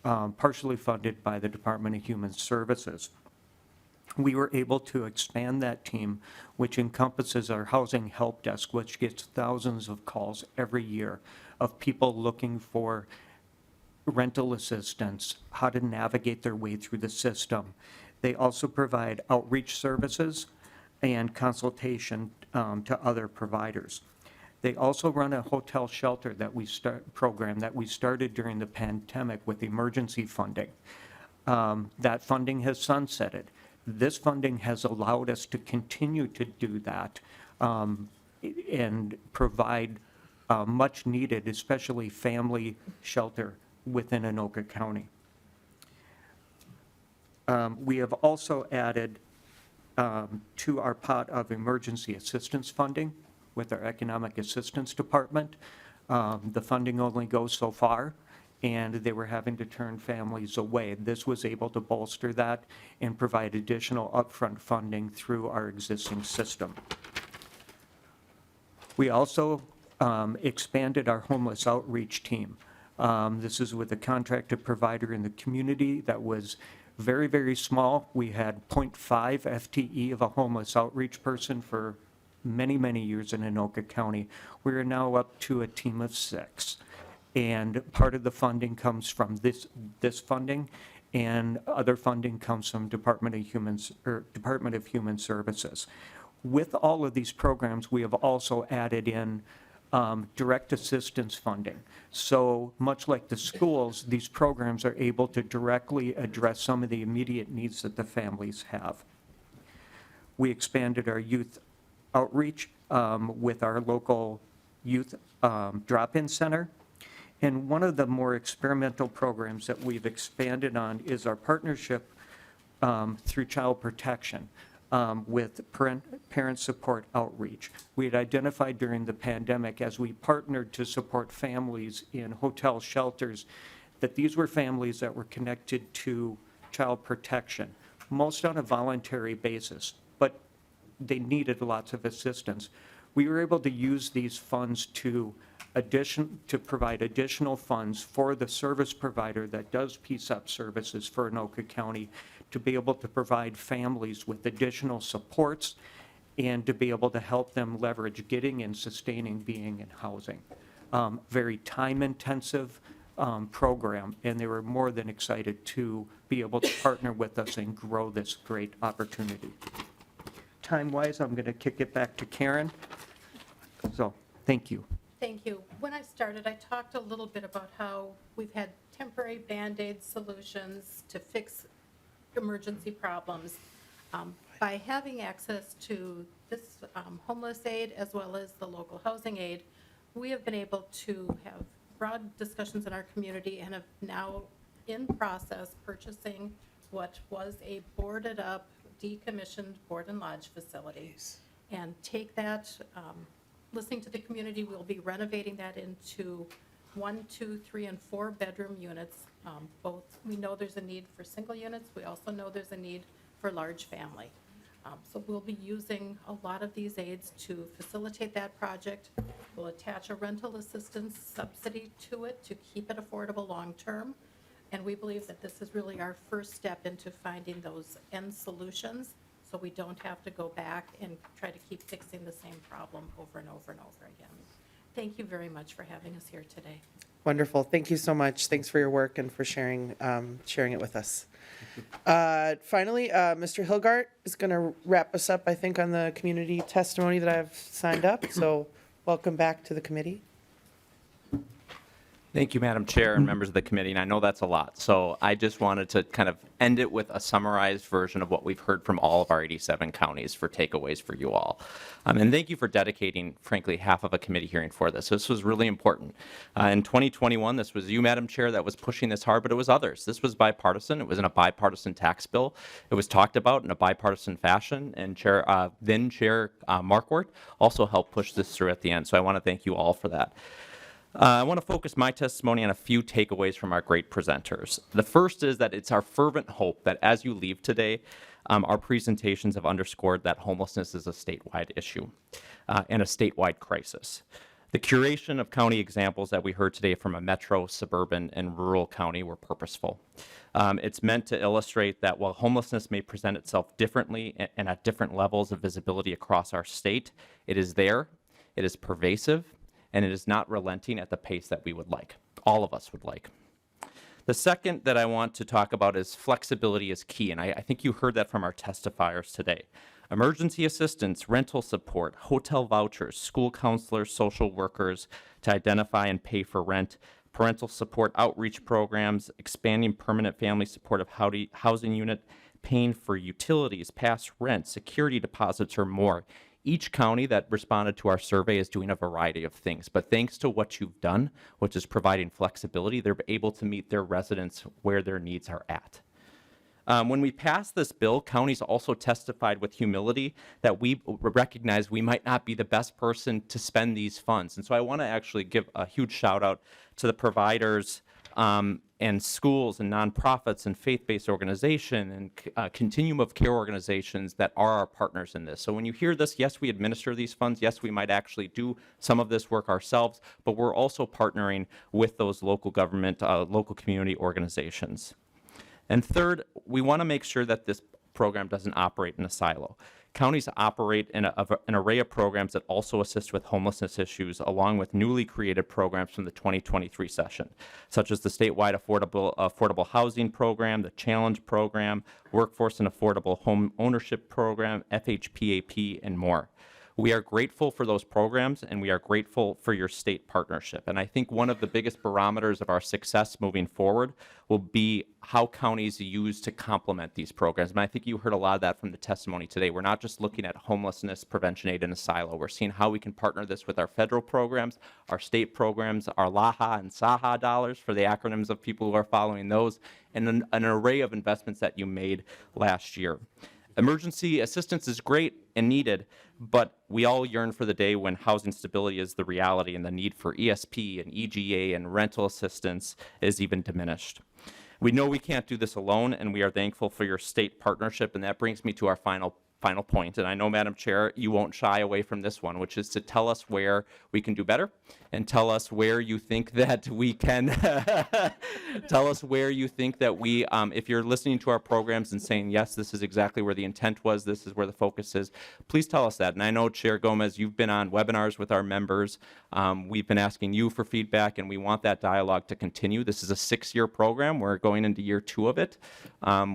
Q: partially funded by the Department of Human Services. We were able to expand that team, which encompasses our housing help desk, which gets thousands of calls every year of people looking for rental assistance, how to navigate their way through the system. They also provide outreach services and consultation to other providers. They also run a hotel shelter program that we started during the pandemic with emergency funding. That funding has sunsetted. This funding has allowed us to continue to do that and provide much needed, especially family shelter within Anoka County. We have also added to our pot of emergency assistance funding with our Economic Assistance Department. The funding only goes so far, and they were having to turn families away. This was able to bolster that and provide additional upfront funding through our existing system. We also expanded our homeless outreach team. This is with a contracted provider in the community that was very, very small. We had 0.5 FTE of a homeless outreach person for many, many years in Anoka County. We are now up to a team of 6. And part of the funding comes from this funding, and other funding comes from Department of Human Services. With all of these programs, we have also added in direct assistance funding. So much like the schools, these programs are able to directly address some of the immediate needs that the families have. We expanded our youth outreach with our local youth drop-in center. And one of the more experimental programs that we've expanded on is our partnership through Child Protection with parent support outreach. We had identified during the pandemic, as we partnered to support families in hotel shelters, that these were families that were connected to Child Protection, most on a voluntary basis, but they needed lots of assistance. We were able to use these funds to provide additional funds for the service provider that does PSUP services for Anoka County, to be able to provide families with additional supports and to be able to help them leverage getting and sustaining being in housing. Very time-intensive program, and they were more than excited to be able to partner with us and grow this great opportunity. Time-wise, I'm going to kick it back to Karen. So, thank you.
P: Thank you. When I started, I talked a little bit about how we've had temporary Band-Aid solutions to fix emergency problems. By having access to this homeless aid as well as the local housing aid, we have been able to have broad discussions in our community and have now in process purchasing what was a boarded up, decommissioned board and lodge facility. And take that, listening to the community, we'll be renovating that into 1, 2, 3, and 4 bedroom units. Both, we know there's a need for single units. We also know there's a need for large family. So we'll be using a lot of these aids to facilitate that project. We'll attach a rental assistance subsidy to it to keep it affordable long-term. And we believe that this is really our first step into finding those end solutions, so we don't have to go back and try to keep fixing the same problem over and over and over again. Thank you very much for having us here today.
A: Wonderful. Thank you so much. Thanks for your work and for sharing it with us. Finally, Mr. Hilgart is going to wrap us up, I think, on the community testimony that I've signed up. So welcome back to the committee.
C: Thank you, Madam Chair and members of the committee, and I know that's a lot. So I just wanted to kind of end it with a summarized version of what we've heard from all of our 87 counties for takeaways for you all. And thank you for dedicating, frankly, half of a committee hearing for this. This was really important. In 2021, this was you, Madam Chair, that was pushing this hard, but it was others. This was bipartisan. It was in a bipartisan tax bill. It was talked about in a bipartisan fashion, and then Chair Markwart also helped push this through at the end. So I want to thank you all for that. I want to focus my testimony on a few takeaways from our great presenters. The first is that it's our fervent hope that as you leave today, our presentations have underscored that homelessness is a statewide issue and a statewide crisis. The curation of county examples that we heard today from a metro, suburban, and rural county were purposeful. It's meant to illustrate that while homelessness may present itself differently and at different levels of visibility across our state, it is there, it is pervasive, and it is not relenting at the pace that we would like, all of us would like. The second that I want to talk about is flexibility is key, and I think you heard that from our testifiers today. Emergency assistance, rental support, hotel vouchers, school counselors, social workers to identify and pay for rent, parental support outreach programs, expanding permanent family supportive housing unit, paying for utilities, past rent, security deposits, or more. Each county that responded to our survey is doing a variety of things, but thanks to what you've done, which is providing flexibility, they're able to meet their residents where their needs are at. When we passed this bill, counties also testified with humility that we recognize we might not be the best person to spend these funds. And so I want to actually give a huge shout out to the providers and schools and nonprofits and faith-based organization and continuum of care organizations that are our partners in this. So when you hear this, yes, we administer these funds. Yes, we might actually do some of this work ourselves, but we're also partnering with those local government, local community organizations. And third, we want to make sure that this program doesn't operate in a silo. Counties operate in an array of programs that also assist with homelessness issues, along with newly created programs from the 2023 session, such as the statewide affordable housing program, the Challenge program, Workforce and Affordable Home Ownership program, FHPAP, and more. We are grateful for those programs, and we are grateful for your state partnership. And I think one of the biggest barometers of our success moving forward will be how counties use to complement these programs. And I think you heard a lot of that from the testimony today. We're not just looking at homelessness prevention aid in a silo. We're seeing how we can partner this with our federal programs, our state programs, our LAHA and SAHA dollars for the acronyms of people who are following those, and an array of investments that you made last year. Emergency assistance is great and needed, but we all yearn for the day when housing stability is the reality and the need for ESP and EGA and rental assistance is even diminished. We know we can't do this alone, and we are thankful for your state partnership, and that brings me to our final point. And I know, Madam Chair, you won't shy away from this one, which is to tell us where we can do better and tell us where you think that we can tell us where you think that we, if you're listening to our programs and saying, yes, this is exactly where the intent was, this is where the focus is, please tell us that. And I know, Chair Gomez, you've been on webinars with our members. We've been asking you for feedback, and we want that dialogue to continue. This is a 6-year program. We're going into year 2 of it.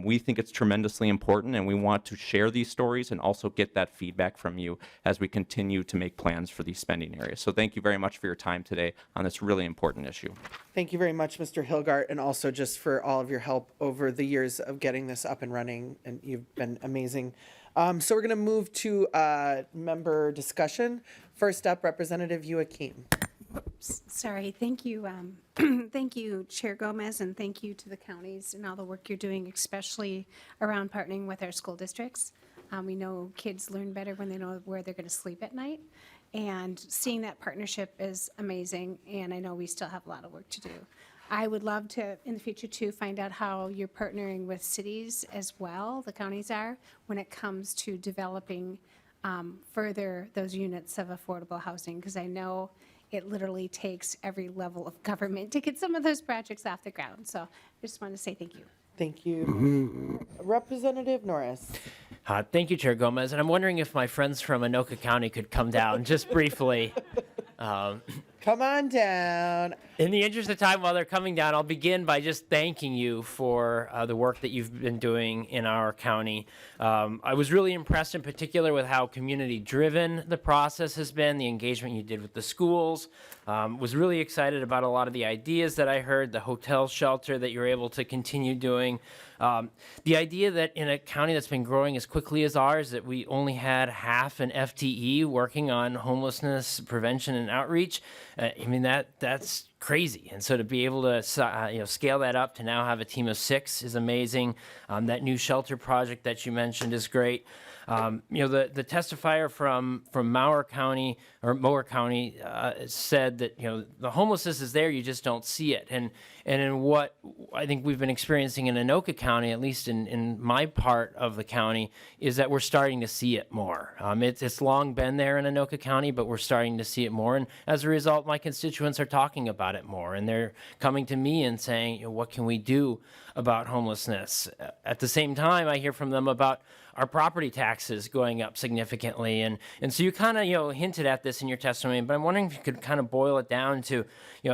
C: We think it's tremendously important, and we want to share these stories and also get that feedback from you as we continue to make plans for these spending areas. So thank you very much for your time today on this really important issue.
A: Thank you very much, Mr. Hilgart, and also just for all of your help over the years of getting this up and running, and you've been amazing. So we're going to move to member discussion. First up, Representative Joachim.
R: Sorry, thank you. Thank you, Chair Gomez, and thank you to the counties and all the work you're doing, especially around partnering with our school districts. We know kids learn better when they know where they're going to sleep at night, and seeing that partnership is amazing, and I know we still have a lot of work to do. I would love to, in the future too, find out how you're partnering with cities as well, the counties are, when it comes to developing further those units of affordable housing, because I know it literally takes every level of government to get some of those projects off the ground. So I just want to say thank you.
A: Thank you. Representative Norris.
B: Thank you, Chair Gomez. And I'm wondering if my friends from Anoka County could come down just briefly.
A: Come on down.
B: In the interest of time, while they're coming down, I'll begin by just thanking you for the work that you've been doing in our county. I was really impressed in particular with how community-driven the process has been, the engagement you did with the schools. Was really excited about a lot of the ideas that I heard, the hotel shelter that you're able to continue doing. The idea that in a county that's been growing as quickly as ours, that we only had half an FTE working on homelessness prevention and outreach, I mean, that's crazy. And so to be able to scale that up to now have a team of 6 is amazing. That new shelter project that you mentioned is great. The testifier from Mower County said that the homelessness is there, you just don't see it. And in what I think we've been experiencing in Anoka County, at least in my part of the county, is that we're starting to see it more. It's long been there in Anoka County, but we're starting to see it more. And as a result, my constituents are talking about it more, and they're coming to me and saying, what can we do about homelessness? At the same time, I hear from them about our property taxes going up significantly. And so you kind of, hinted at this in your testimony, but I'm wondering if you could kind of boil it down to,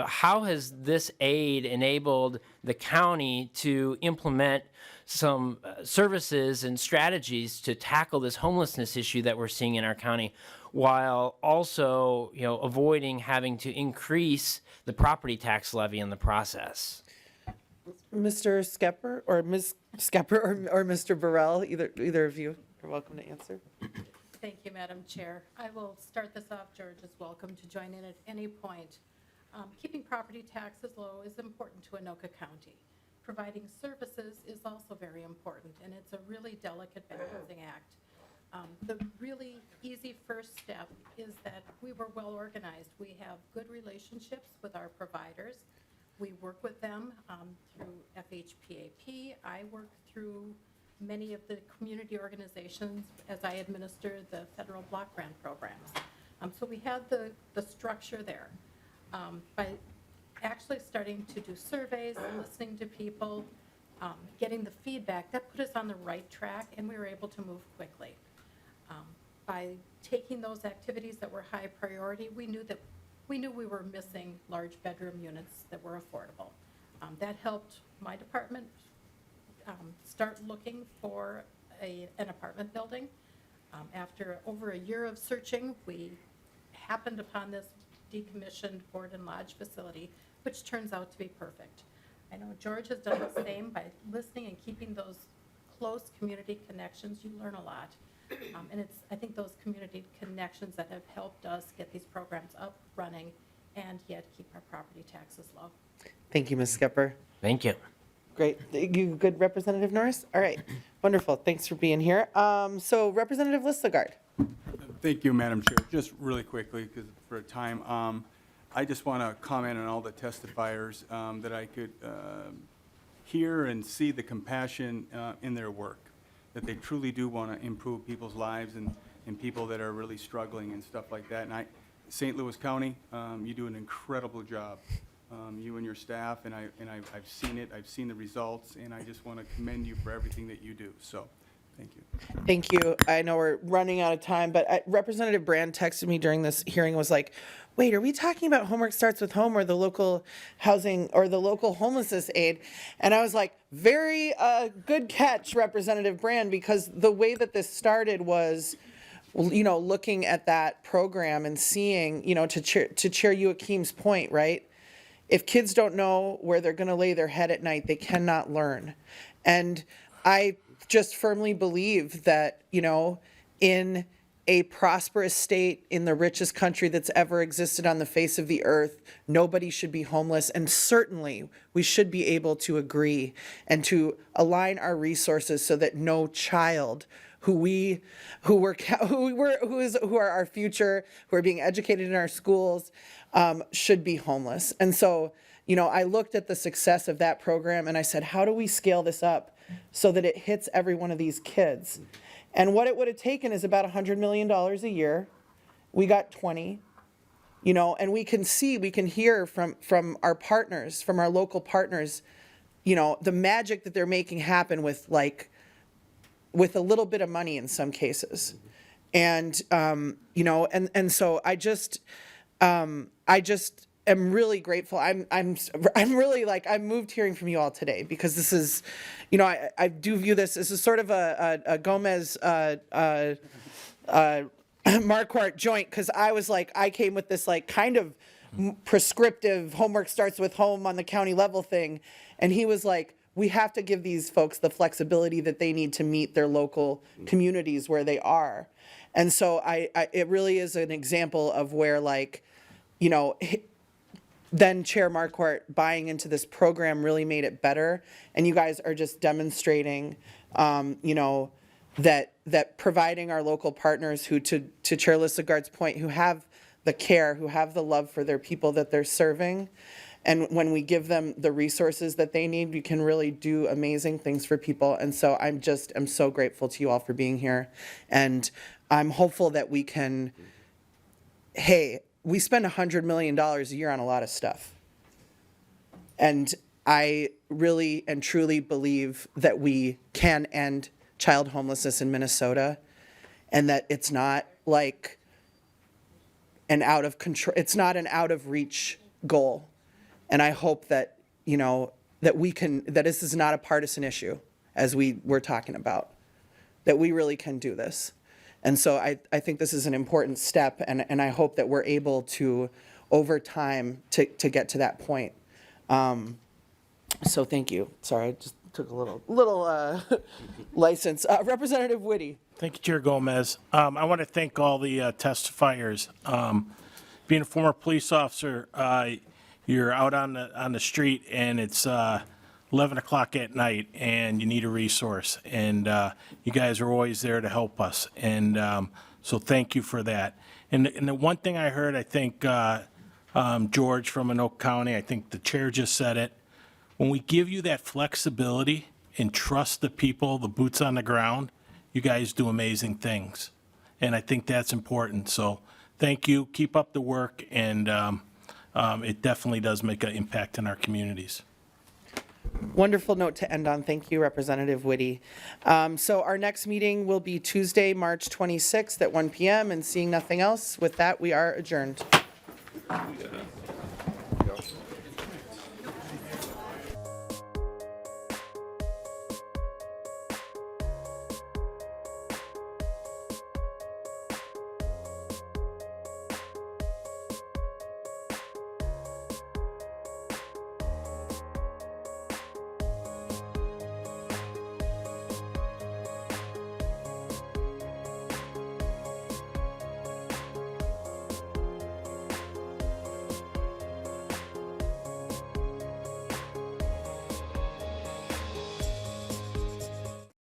B: how has this aid enabled the county to implement some services and strategies to tackle this homelessness issue that we're seeing in our county, while also, avoiding having to increase the property tax levy in the process?
A: Mr. Skepper or Ms. Skepper or Mr. Burrell, either of you are welcome to answer.
P: Thank you, Madam Chair. I will start this off. George is welcome to join in at any point. Keeping property taxes low is important to Anoka County. Providing services is also very important, and it's a really delicate balancing act. The really easy first step is that we were well organized. We have good relationships with our providers. We work with them through FHPAP. I work through many of the community organizations as I administer the federal block grant programs. So we had the structure there. By actually starting to do surveys, listening to people, getting the feedback, that put us on the right track, and we were able to move quickly. By taking those activities that were high priority, we knew we were missing large bedroom units that were affordable. That helped my department start looking for an apartment building. After over a year of searching, we happened upon this decommissioned board and lodge facility, which turns out to be perfect. I know George has done the same by listening and keeping those close community connections. You learn a lot. And it's, I think, those community connections that have helped us get these programs up, running, and yet keep our property taxes low.
A: Thank you, Ms. Skepper.
B: Thank you.
A: Great. You good, Representative Norris? All right. Wonderful. Thanks for being here. So Representative Listagard.
S: Thank you, Madam Chair. Just really quickly, because for time, I just want to comment on all the testifiers that I could hear and see the compassion in their work, that they truly do want to improve people's lives and people that are really struggling and stuff like that. And St. Louis County, you do an incredible job, you and your staff, and I've seen it. I've seen the results, and I just want to commend you for everything that you do. So, thank you.
A: Thank you. I know we're running out of time, but Representative Brand texted me during this hearing, was like, wait, are we talking about Homework Starts with Home or the local housing or the local homelessness aid? And I was like, very good catch, Representative Brand, because the way that this started was, you know, looking at that program and seeing, you know, to Chair Joachim's point, right? If kids don't know where they're going to lay their head at night, they cannot learn. And I just firmly believe that, you know, in a prosperous state, in the richest country that's ever existed on the face of the earth, nobody should be homeless. And certainly we should be able to agree and to align our resources so that no child who are our future, who are being educated in our schools, should be homeless. And so, you know, I looked at the success of that program and I said, how do we scale this up so that it hits every one of these kids? And what it would have taken is about $100 million a year. We got 20, you know, and we can hear from our partners, from our local partners, you know, the magic that they're making happen with a little bit of money in some cases. And, you know, and so I just am really grateful. I'm really like, I'm moved hearing from you all today, because this is, you know, I do view this as a sort of a Gomez Marquardt joint, because I was like, I came with this like kind of prescriptive Homework Starts with Home on the county level thing, and he was like, we have to give these folks the flexibility that they need to meet their local communities where they are. And so it really is an example of where, like, you know, then Chair Marquardt buying into this program really made it better. And you guys are just demonstrating, you know, that providing our local partners who, to Chair Listagard's point, who have the care, who have the love for their people that they're serving. And when we give them the resources that they need, we can really do amazing things for people. And so I'm so grateful to you all for being here. And I'm hopeful that we can, hey, we spend $100 million a year on a lot of stuff. And I really and truly believe that we can end child homelessness in Minnesota, and that it's not like an out of control, it's not an out of reach goal. And I hope that, you know, that this is not a partisan issue, as we were talking about, that we really can do this. And so I think this is an important step, and I hope that we're able to, over time, to get to that point. So thank you. Sorry, I just took a little license. Representative Whitty.
T: Thank you, Chair Gomez. I want to thank all the testifiers. Being a former police officer, you're out on the street and it's 11 o'clock at night and you need a resource. And you guys are always there to help us. And so thank you for that. And the one thing I heard, I think George from Anoka County, I think the chair just said it. When we give you that flexibility and trust the people, the boots on the ground, you guys do amazing things. And I think that's important. So thank you. Keep up the work. And it definitely does make an impact in our communities.
A: Wonderful note to end on. Thank you, Representative Whitty. So our next meeting will be Tuesday, March 26th at 1 p.m. And seeing nothing else, with that, we are adjourned.